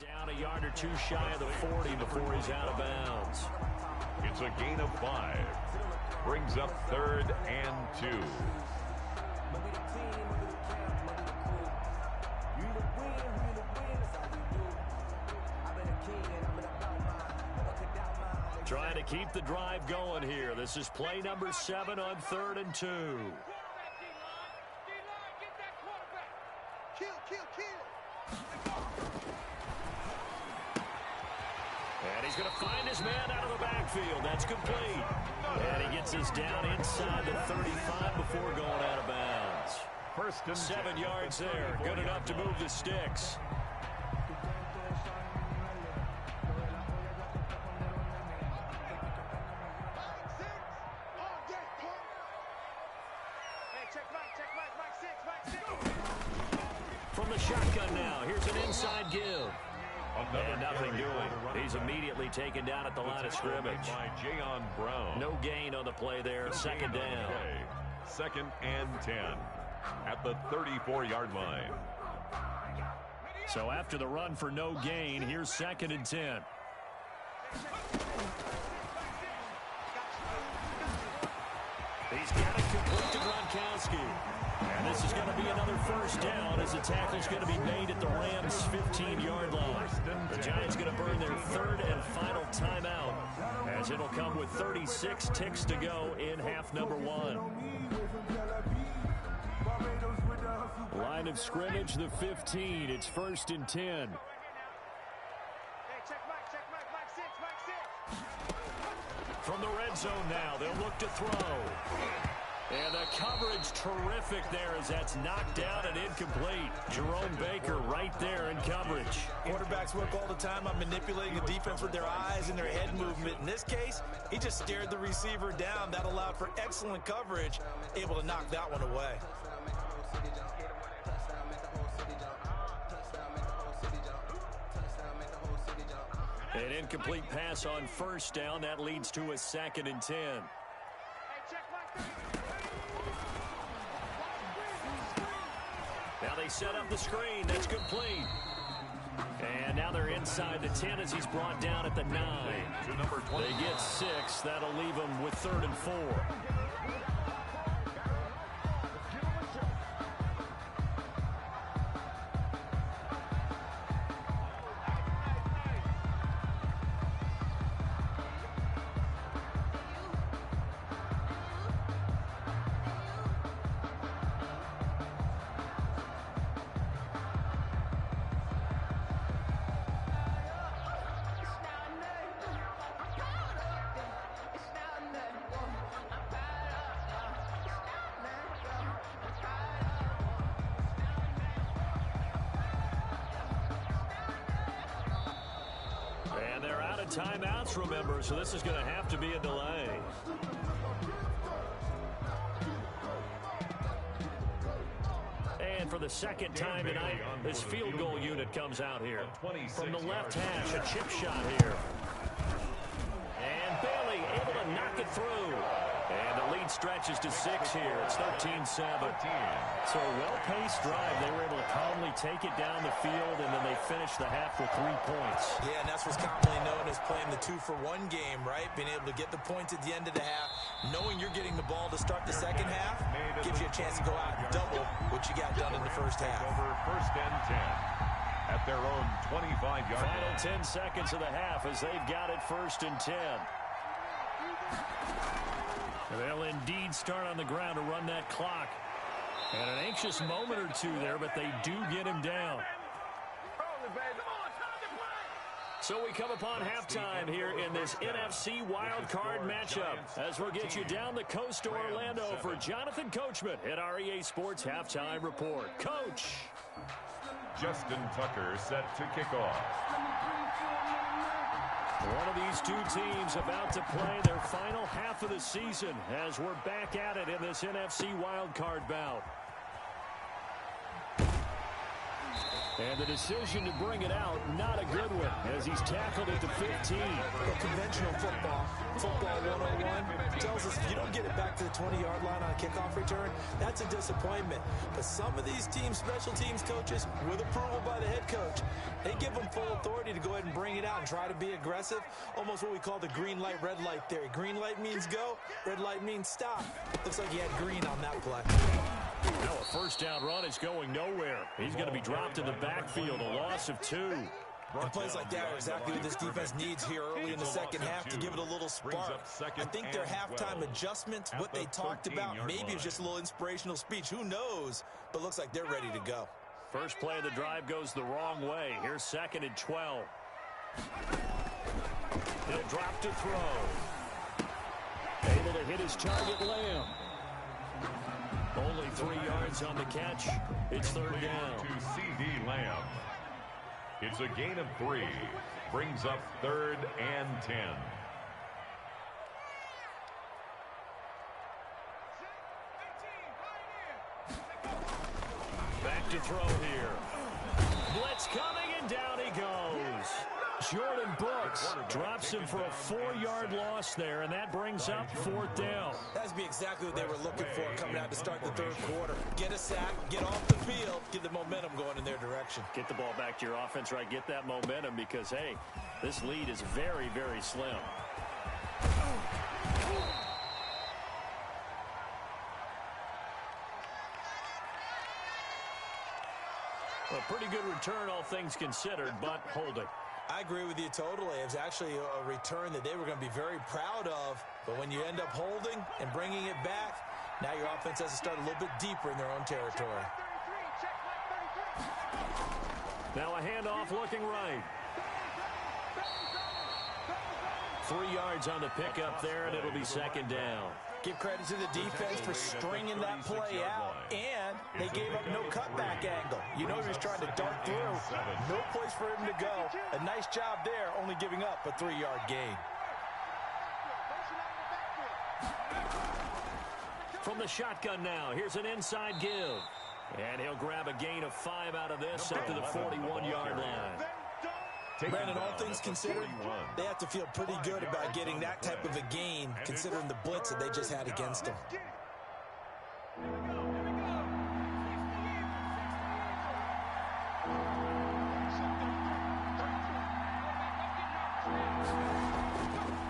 Down a yard or 2 shy of the 40 before he's out of bounds. It's a gain of 5. Brings up 3rd and 2. Trying to keep the drive going here. This is play number 7 on 3rd and 2. going to find his man out of the backfield. That's complete. And he gets us down inside the 35 before going out of bounds. 7 yards there. Good enough to move the sticks. From the shotgun now, here's an inside give. And nothing doing. He's immediately taken down at the line of scrimmage. By Jayon Brown. No gain on the play there. Second down. Second and 10 at the 34-yard line. So after the run for no gain, here's second and 10. He's got it complete to Gronkowski. And this is going to be another first down as the tackle's going to be made at the Rams' 15-yard line. The Giants going to burn their third and final timeout as it'll come with 36 ticks to go in half number 1. Line of scrimmage, the 15. It's first and 10. From the red zone now, they'll look to throw. And the coverage terrific there as that's knocked down and incomplete. Jerome Baker right there in coverage. Quarterbacks work all the time on manipulating the defense with their eyes and their head movement. In this case, he just stared the receiver down. That allowed for excellent coverage, able to knock that one away. An incomplete pass on first down. That leads to a second and 10. Now they set up the screen. That's complete. And now they're inside the 10 as he's brought down at the 9. They get 6. That'll leave them with 3rd and 4. And they're out of timeouts, remember, so this is going to have to be a delay. And for the second time tonight, this field goal unit comes out here. From the left hash, a chip shot here. And Bailey able to knock it through. And the lead stretches to 6 here. It's 13-7. So a well-paced drive. They were able to calmly take it down the field, and then they finished the half with 3 points. Yeah, and that's what's commonly known as playing the 2-for-1 game, right? Being able to get the points at the end of the half, knowing you're getting the ball to start the second half, gives you a chance to go out and double what you got done in the first half. Over first and 10 at their own 25-yard line. Final 10 seconds of the half as they've got it first and 10. They'll indeed start on the ground to run that clock. And an anxious moment or two there, but they do get him down. So we come upon halftime here in this NFC wildcard matchup as we'll get you down the coast to Orlando for Jonathan Coachman at our EA Sports Halftime Report. Coach. Justin Tucker set to kick off. One of these two teams about to play their final half of the season as we're back at it in this NFC wildcard bout. And the decision to bring it out, not a good one, as he's tackled at the 15. Well, conventional football 101, tells us if you don't get it back to the 20-yard line on a kickoff return, that's a disappointment. But some of these teams, special teams coaches, with approval by the head coach, they give them full authority to go ahead and bring it out and try to be aggressive. Almost what we call the green light, red light theory. Green light means go, red light means stop. Looks like he had green on that play. Now a first down run is going nowhere. He's going to be dropped in the backfield, a loss of 2. And plays like that are exactly what this defense needs here early in the second half to give it a little spark. I think their halftime adjustments, what they talked about, maybe it was just a little inspirational speech. Who knows? But looks like they're ready to go. First play of the drive goes the wrong way. Here's second and 12. He'll drop to throw. Able to hit his target, Lamb. Only 3 yards on the catch. It's third down. To C.D. Lamb. It's a gain of 3. Brings up 3rd and 10. Back to throw here. Blitz coming, and down he goes. Jordan Brooks drops him for a 4-yard loss there, and that brings up 4th down. That'd be exactly what they were looking for coming out to start the third quarter. Get a sack, get off the field, get the momentum going in their direction. Get the ball back to your offense, right? Get that momentum because, hey, this lead is very, very slim. A pretty good return, all things considered, but holding. I agree with you totally. It was actually a return that they were going to be very proud of. But when you end up holding and bringing it back, now your offense has to start a little bit deeper in their own territory. Now a handoff looking right. 3 yards on the pickup there, and it'll be 2nd down. Give credit to the defense for stringing that play out, and they gave up no cutback angle. You know he was trying to dart through. No place for him to go. A nice job there, only giving up a 3-yard gain. From the shotgun now, here's an inside give. And he'll grab a gain of 5 out of this up to the 41-yard line. Brandon, all things considered, they have to feel pretty good about getting that type of a gain, considering the blitz that they just had against them.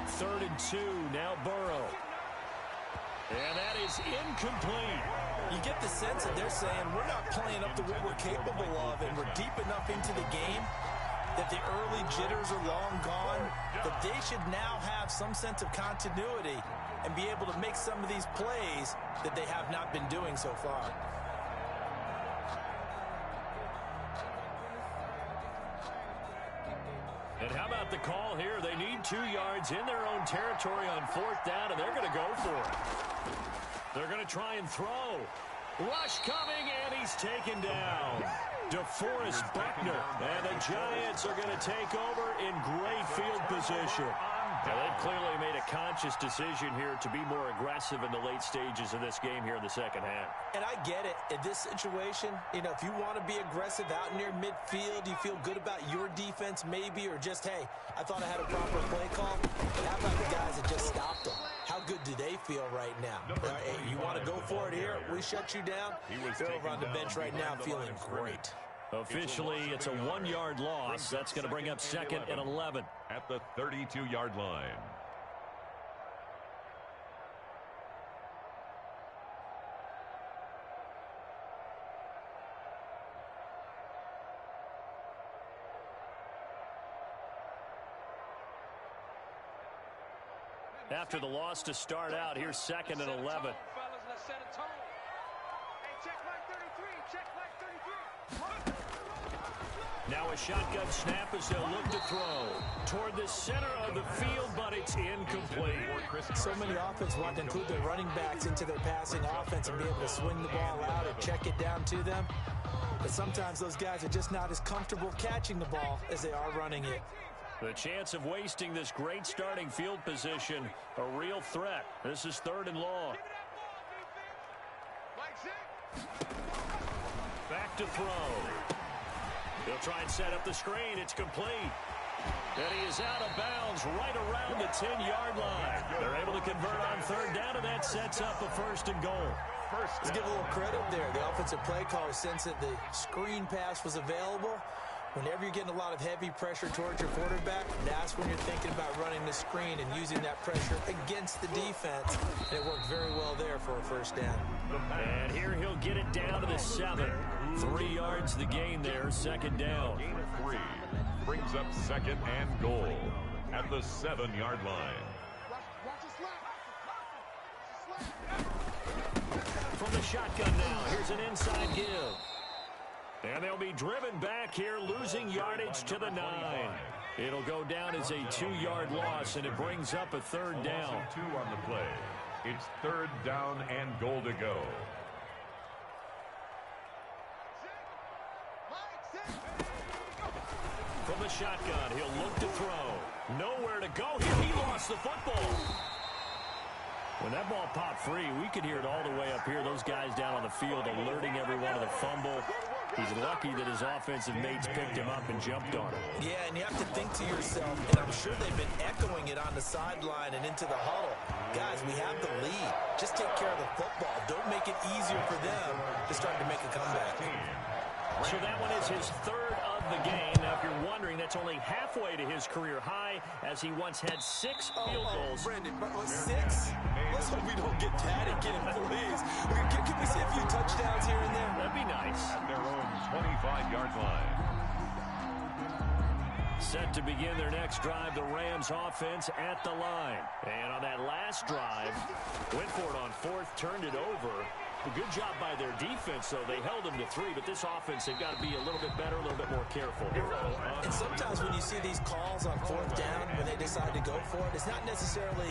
Third and 2, now Burrow. And that is incomplete. You get the sense that they're saying we're not playing up to what we're capable of, and we're deep enough into the game that the early jitters are long gone, that they should now have some sense of continuity and be able to make some of these plays that they have not been doing so far. And how about the call here? They need 2 yards in their own territory on 4th down, and they're going to go for it. They're going to try and throw. Rush coming, and he's taken down. DeForest Buckner, and the Giants are going to take over in great field position. Now, they've clearly made a conscious decision here to be more aggressive in the late stages of this game here in the second half. And I get it. In this situation, you know, if you want to be aggressive out near midfield, you feel good about your defense maybe, or just, hey, I thought I had a proper play call. But how about the guys that just stopped them? How good do they feel right now? Hey, you want to go for it here? We shut you down. They're over on the bench right now feeling great. Officially, it's a 1-yard loss. That's going to bring up 2nd and 11. At the 32-yard line. After the loss to start out, here's 2nd and 11. Now a shotgun snap as they'll look to throw toward the center of the field, but it's incomplete. So many offense want to include their running backs into their passing offense and be able to swing the ball out or check it down to them. But sometimes those guys are just not as comfortable catching the ball as they are running it. The chance of wasting this great starting field position, a real threat. This is 3rd and long. Back to throw. They'll try and set up the screen. It's complete. And he is out of bounds right around the 10-yard line. They're able to convert on 3rd down, and that sets up a 1st and goal. Let's give a little credit there. The offensive play caller sensed that the screen pass was available. Whenever you're getting a lot of heavy pressure towards your quarterback, that's when you're thinking about running the screen and using that pressure against the defense. And it worked very well there for a 1st down. And here he'll get it down to the 7. 3 yards the gain there, 2nd down. Gain of 3 brings up 2nd and goal at the 7-yard line. From the shotgun now, here's an inside give. And they'll be driven back here, losing yardage to the 9. It'll go down as a 2-yard loss, and it brings up a third down. 2 on the play. It's third down and goal to go. From the shotgun, he'll look to throw. Nowhere to go here. He lost the football. When that ball popped free, we could hear it all the way up here. Those guys down on the field alerting everyone of the fumble. He's lucky that his offensive mates picked him up and jumped on him. Yeah, and you have to think to yourself, and I'm sure they've been echoing it on the sideline and into the huddle. Guys, we have the lead. Just take care of the football. Don't make it easier for them to start to make a comeback. So that one is his third of the game. Now, if you're wondering, that's only halfway to his career high, as he once had 6 field goals. Brandon, 6? Let's hope we don't get that again, please. Can we see a few touchdowns here and there? That'd be nice. Their own 25-yard line. Set to begin their next drive, the Rams offense at the line. And on that last drive, went for it on 4th, turned it over. A good job by their defense, though. They held them to 3, but this offense, they've got to be a little bit better, a little bit more careful. And sometimes when you see these calls on 4th down, when they decide to go for it, it's not necessarily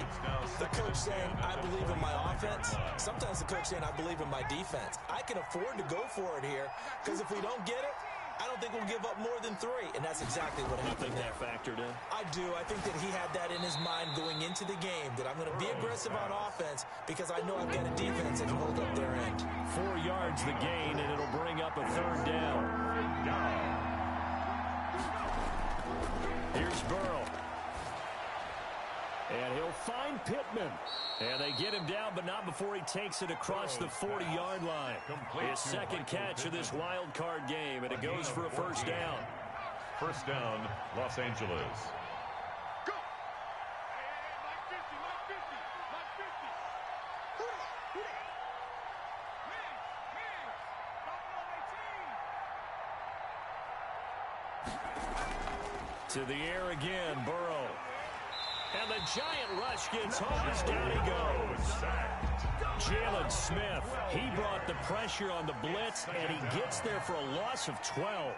the coach saying, I believe in my offense. Sometimes the coach saying, I believe in my defense. I can afford to go for it here, because if we don't get it, I don't think we'll give up more than 3, and that's exactly what happened there. That factored in? I do. I think that he had that in his mind going into the game, that I'm going to be aggressive on offense because I know I've got a defense that can hold up their end. 4 yards the gain, and it'll bring up a third down. Here's Burrow. And he'll find Pittman. And they get him down, but not before he takes it across the 40-yard line. His second catch of this wild card game, and it goes for a first down. First down, Los Angeles. Go! To the air again, Burrow. And the giant rush gets home. Down he goes. Jalen Smith, he brought the pressure on the blitz, and he gets there for a loss of 12.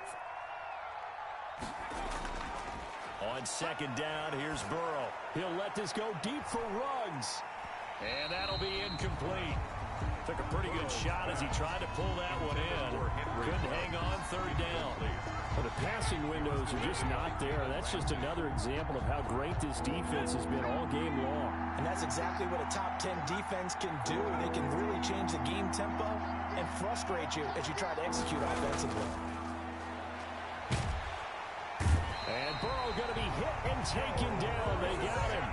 On second down, here's Burrow. He'll let this go deep for Ruggs. And that'll be incomplete. Took a pretty good shot as he tried to pull that one in. Couldn't hang on, third down. But the passing windows are just not there. That's just another example of how great this defense has been all game long. And that's exactly what a top 10 defense can do. They can really change the game tempo and frustrate you as you try to execute offensively. And Burrow going to be hit and taken down. They got him.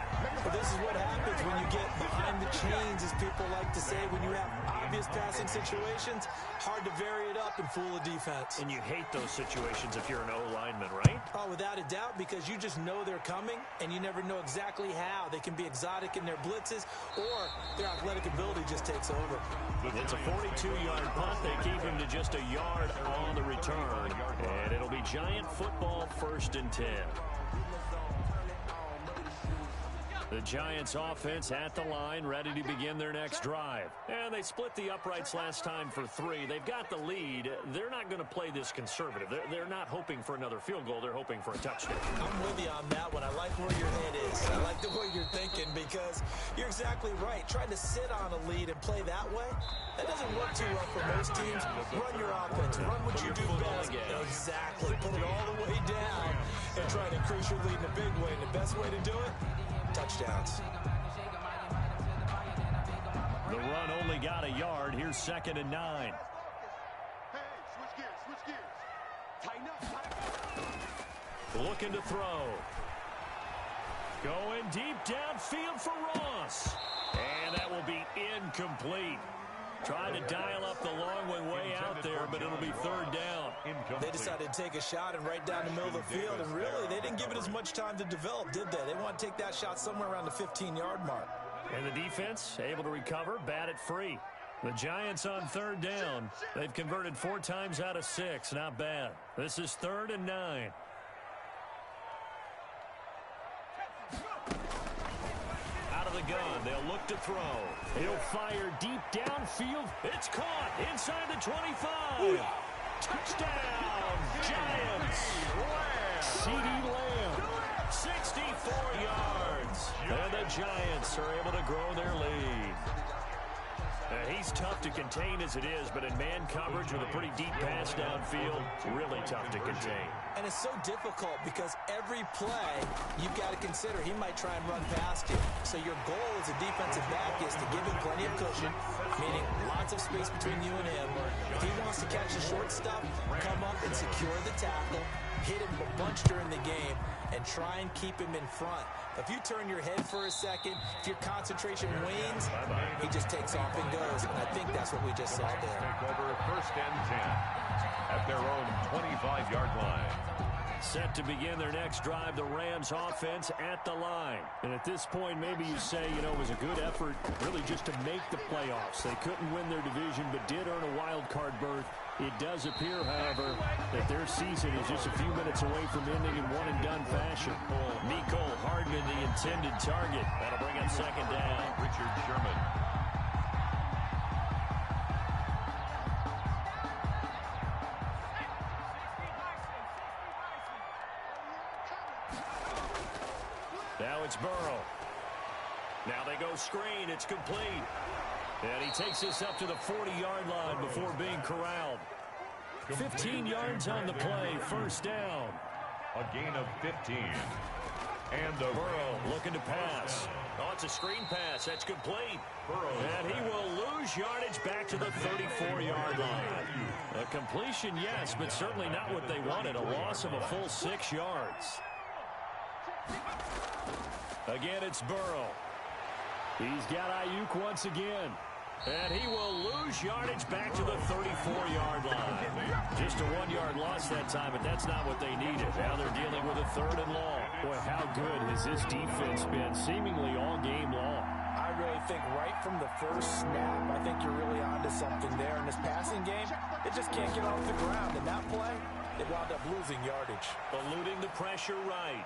But this is what happens when you get behind the chains, as people like to say. When you have obvious passing situations, hard to vary it up and fool a defense. And you hate those situations if you're an O-lineman, right? Oh, without a doubt, because you just know they're coming, and you never know exactly how. They can be exotic in their blitzes, or their athletic ability just takes over. It's a 42-yard punt. They keep him to just a yard on the return. And it'll be Giant football, 1st and 10. The Giants offense at the line, ready to begin their next drive. And they split the uprights last time for 3. They've got the lead. They're not going to play this conservative. They're not hoping for another field goal. They're hoping for a touchdown. I'm with you on that one. I like where your head is. I like the way you're thinking, because you're exactly right. Trying to sit on a lead and play that way, that doesn't work too well for most teams. Run your offense. Run what you do best. Exactly. Put it all the way down and try to increase your lead in a big way. And the best way to do it, touchdowns. The run only got a yard. Here's 2nd and 9. Hey, switch gears. Tighten up. Looking to throw. Going deep downfield for Ross. And that will be incomplete. Trying to dial up the long one way out there, but it'll be 3rd down. They decided to take a shot and right down the middle of the field, and really, they didn't give it as much time to develop, did they? They want to take that shot somewhere around the 15-yard mark. And the defense able to recover, bat it free. The Giants on 3rd down. They've converted 4 times out of 6. Not bad. This is 3rd and 9. Out of the gun, they'll look to throw. He'll fire deep downfield. It's caught inside the 25. Touchdown, Giants. CeeDee Lamb. Giants are able to grow their lead. He's tough to contain as it is, but in man coverage with a pretty deep pass downfield, really tough to contain. And it's so difficult because every play you've got to consider he might try and run past you. So your goal as a defensive back is to give him plenty of cushion, meaning lots of space between you and him. If he wants to catch the short stuff, come up and secure the tackle, hit him a bunch during the game, and try and keep him in front. If you turn your head for a second, if your concentration wanes, he just takes off and goes. And I think that's what we just saw there. Take over 1st and 10 at their own 25-yard line. Set to begin their next drive, the Rams offense at the line. And at this point, maybe you say, it was a good effort really just to make the playoffs. They couldn't win their division, but did earn a wild card berth. It does appear, however, that their season is just a few minutes away from ending in one-and-done fashion. Nicole Hardman, the intended target. That'll bring up 2nd down. Richard Sherman. Now it's Burrow. Now they go screen. It's complete. And he takes this up to the 40-yard line before being corralled. 15 yards on the play. 1st down. A gain of 15. And Burrow looking to pass. Oh, it's a screen pass. That's complete. And he will lose yardage back to the 34-yard line. A completion, yes, but certainly not what they wanted. A loss of a full 6 yards. Again, it's Burrow. He's got Ayuk once again. And he will lose yardage back to the 34-yard line. Just a 1-yard loss that time, but that's not what they needed. Now they're dealing with a 3rd and long. Boy, how good has this defense been seemingly all game long? I really think right from the first snap, I think you're really onto something there. In this passing game, it just can't get off the ground. In that play, it wound up losing yardage. Eluding the pressure right.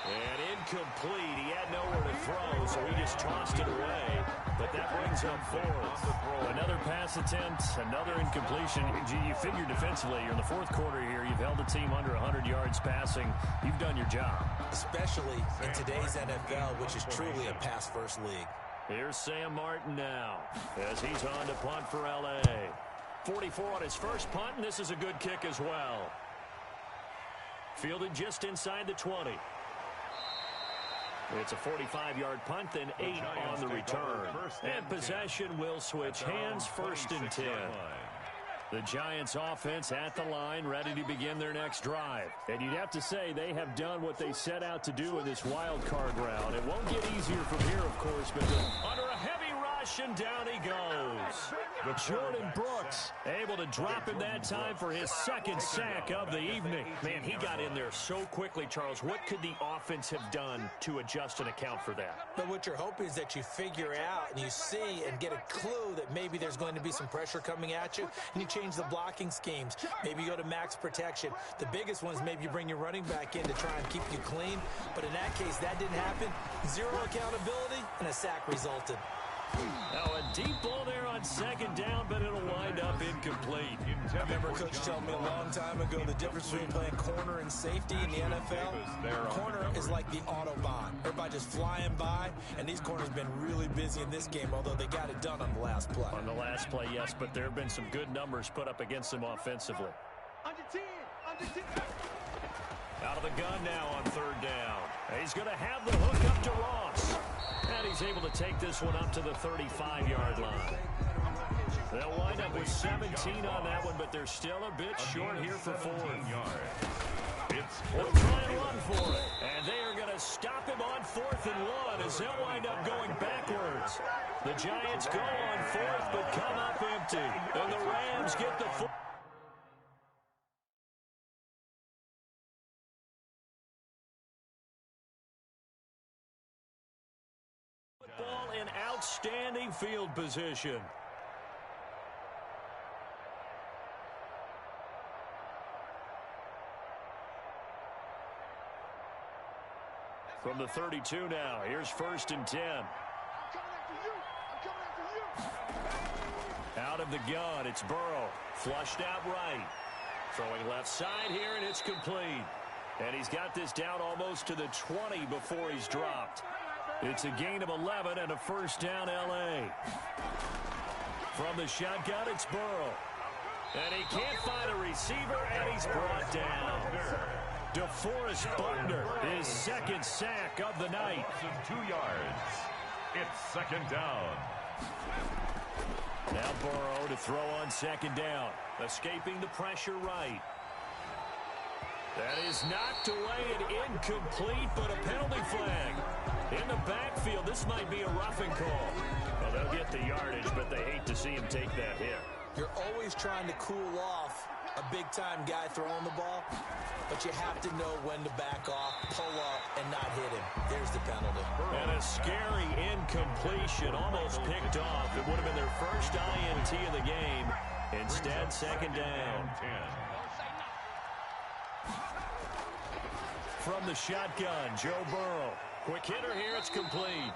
And incomplete. He had nowhere to throw, so he just tossed it away. But that brings up 4th. Another pass attempt, another incompletion. You figure defensively, you're in the 4th quarter here. You've held the team under 100 yards passing. You've done your job. Especially in today's NFL, which is truly a pass-first league. Here's Sam Martin now as he's on to punt for L.A. 44 on his first punt, and this is a good kick as well. Fielded just inside the 20. It's a 45-yard punt, then 8 on the return. And possession will switch hands, 1st and 10. The Giants offense at the line, ready to begin their next drive. And you'd have to say they have done what they set out to do in this wild card round. It won't get easier from here, of course, but under a heavy rush, and down he goes. Jordan Brooks able to drop him that time for his 2nd sack of the evening. Man, he got in there so quickly, Charles. What could the offense have done to adjust and account for that? But what you're hoping is that you figure out and you see and get a clue that maybe there's going to be some pressure coming at you, and you change the blocking schemes. Maybe you go to max protection. The biggest one is maybe you bring your running back in to try and keep you clean. But in that case, that didn't happen. 0 accountability, and a sack resulted. Now a deep ball there on 2nd down, but it'll wind up incomplete. I remember Coach telling me a long time ago the difference between playing corner and safety in the NFL. Corner is like the Autobahn. Everybody just flying by, and these corners have been really busy in this game, although they got it done on the last play. On the last play, yes, but there have been some good numbers put up against them offensively. Under 10. Out of the gun now on 3rd down. He's going to have the hook up to Ross. And he's able to take this one up to the 35-yard line. They'll wind up with 17 on that one, but they're still a bit short here for 4th. They'll try and run for it. And they are going to stop him on 4th and 1 as they'll wind up going backwards. The Giants go on 4th, but come up empty. And the Rams get the football. Ball in outstanding field position. From the 32 now, here's 1st and 10. Out of the gun, it's Burrow. Flushed out right. Throwing left side here, and it's complete. And he's got this down almost to the 20 before he's dropped. It's a gain of 11 and a first down, L.A. From the shotgun, it's Burrow. And he can't find a receiver, and he's brought down. DeForest Buckner, his second sack of the night. 2 yards. It's second down. Now Burrow to throw on second down. Escaping the pressure right. That is knocked away and incomplete, but a penalty flag. In the backfield, this might be a roughing call. Well, they'll get the yardage, but they hate to see him take that hit. You're always trying to cool off a big-time guy throwing the ball, but you have to know when to back off, pull up, and not hit him. There's the penalty. And a scary incompletion, almost picked off. It would have been their first INT of the game. Instead, second down. From the shotgun, Joe Burrow. Quick hitter here, it's complete.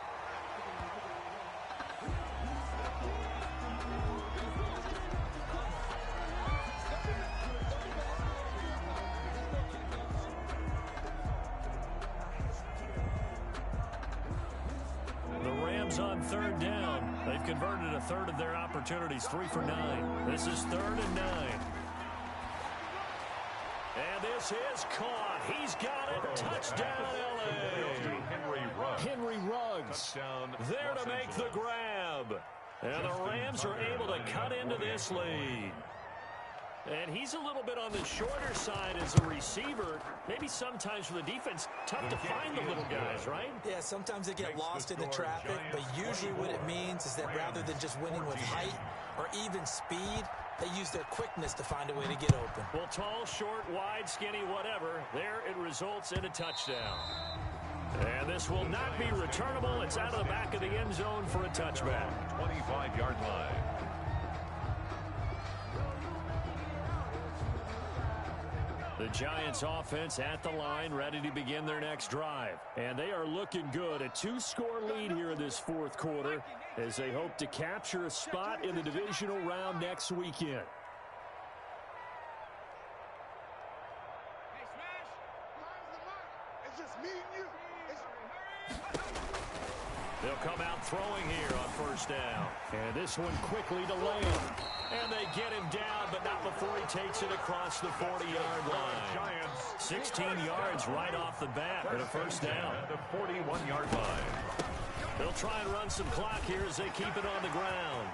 The Rams on third down. They've converted a third of their opportunities, 3 for 9. This is 3rd and 9. And this is caught. He's got it. Touchdown, L.A. Henry Ruggs there to make the grab. And the Rams are able to cut into this lead. And he's a little bit on the shorter side as a receiver. Maybe sometimes for the defense, tough to find the little guys, right? Yeah, sometimes they get lost in the traffic, but usually what it means is that rather than just winning with height or even speed, they use their quickness to find a way to get open. Well, tall, short, wide, skinny, whatever, there it results in a touchdown. And this will not be returnable. It's out of the back of the end zone for a touchback. 25-yard line. The Giants offense at the line, ready to begin their next drive. And they are looking good. A 2-score lead here in this fourth quarter as they hope to capture a spot in the divisional round next weekend. It's just me and you. They'll come out throwing here on first down. And this one quickly to land. And they get him down, but not before he takes it across the 40-yard line. 16 yards right off the bat and a first down. At the 41-yard line. They'll try and run some clock here as they keep it on the ground.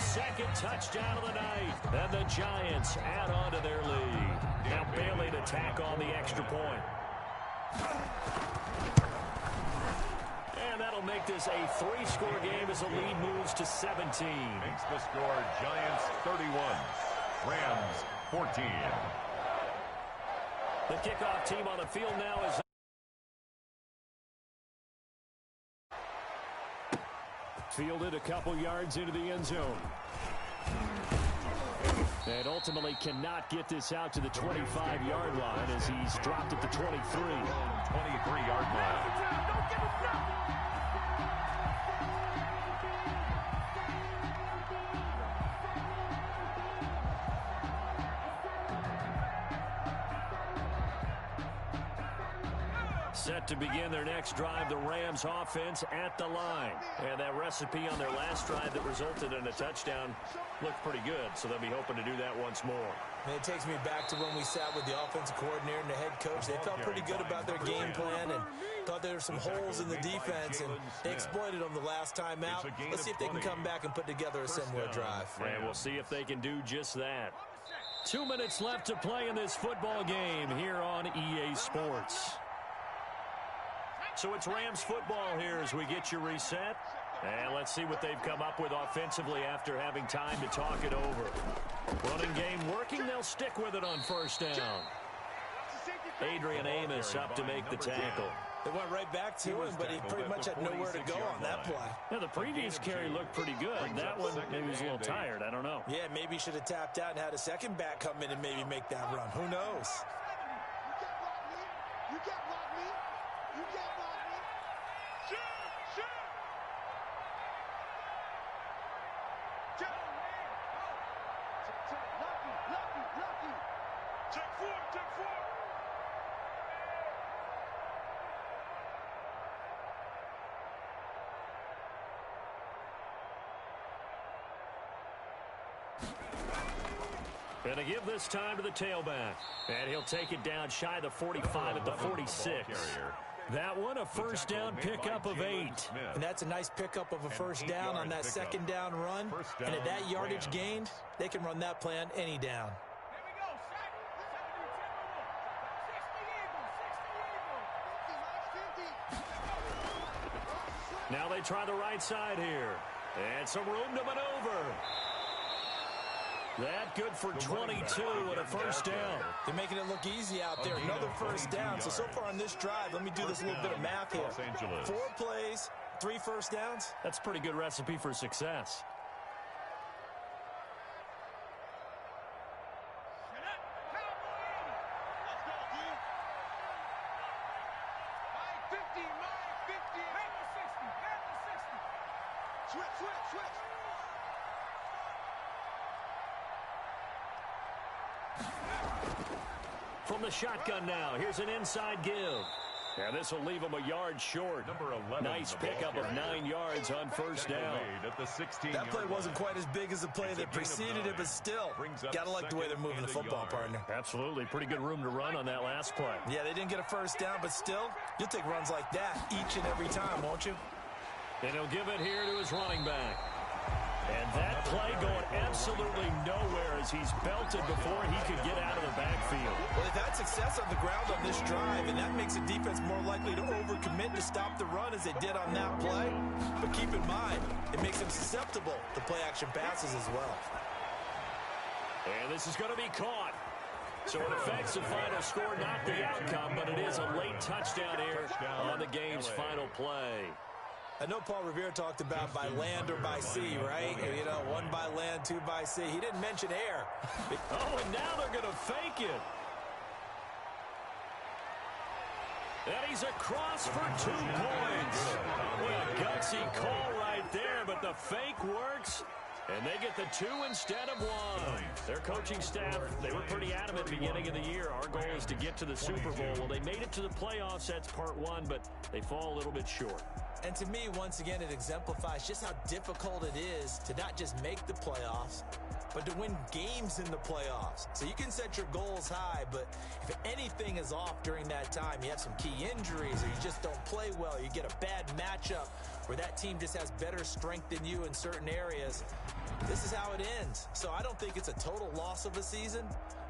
second touchdown of the night. And the Giants add on to their lead. Now Bailey to tack on the extra point. And that'll make this a 3-score game as the lead moves to 17. Makes the score Giants 31, Rams 14. The kickoff team on the field now is fielded a couple yards into the end zone. And ultimately cannot get this out to the 25-yard line as he's dropped at the 23. 23-yard line. Set to begin their next drive, the Rams offense at the line. And that recipe on their last drive that resulted in a touchdown looked pretty good, so they'll be hoping to do that once more. And it takes me back to when we sat with the offensive coordinator and the head coach. They felt pretty good about their game plan and thought there were some holes in the defense, and they exploited them the last time out. Let's see if they can come back and put together a similar drive. And we'll see if they can do just that. 2 minutes left to play in this football game here on EA Sports. So it's Rams football here as we get you reset. And let's see what they've come up with offensively after having time to talk it over. Running game working. They'll stick with it on first down. Adrian Amos up to make the tackle. They went right back to him, but he pretty much had nowhere to go on that play. Yeah, the previous carry looked pretty good. That one, maybe he was a little tired. I don't know. Yeah, maybe he should have tapped out and had a second back come in and maybe make that run. Who knows? You can't block me. You can't block me. Shoot! Lucky. Check four. And to give this time to the tailback. And he'll take it down shy of the 45 at the 46. That one, a first down pickup of 8. And that's a nice pickup of a first down on that second down run. And at that yardage gained, they can run that play on any down. Now they try the right side here. And some room to maneuver. That good for 22 and a first down. They're making it look easy out there. Another first down. So far on this drive, let me do this little bit of math here. 4 plays, 3 first downs. That's a pretty good recipe for success. Switch. From the shotgun now, here's an inside give. And this will leave him a yard short. Number 11, nice pickup of 9 yards on first down. At the 16 that play wasn't quite as big as the play that preceded it, but still, gotta like the way they're moving the football, partner. Absolutely. Pretty good room to run on that last play. Yeah, they didn't get a first down, but still, you'll take runs like that each and every time, won't you? And he'll give it here to his running back. And that play going absolutely nowhere as he's belted before he could get out of the backfield. Well, they've had success on the ground on this drive, and that makes the defense more likely to overcommit to stop the run as they did on that play. But keep in mind, it makes them susceptible to play-action passes as well. And this is going to be caught. So it affects the final score, not the outcome, but it is a late touchdown here on the game's final play. I know Paul Revere talked about by land or by sea, right? You know, 1 by land, 2 by sea. He didn't mention air. Oh, and now they're going to fake it. And he's across for 2 points. What a gutsy call right there, but the fake works. And they get the 2 instead of 1. Their coaching staff, they were pretty adamant at the beginning of the year. Our goal is to get to the Super Bowl. Well, they made it to the playoffs. That's part 1, but they fall a little bit short. And to me, once again, it exemplifies just how difficult it is to not just make the playoffs, but to win games in the playoffs. So you can set your goals high, but if anything is off during that time, you have some key injuries or you just don't play well, you get a bad matchup, where that team just has better strength than you in certain areas, this is how it ends. So I don't think it's a total loss of a season,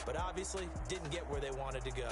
but obviously didn't get where they wanted to go.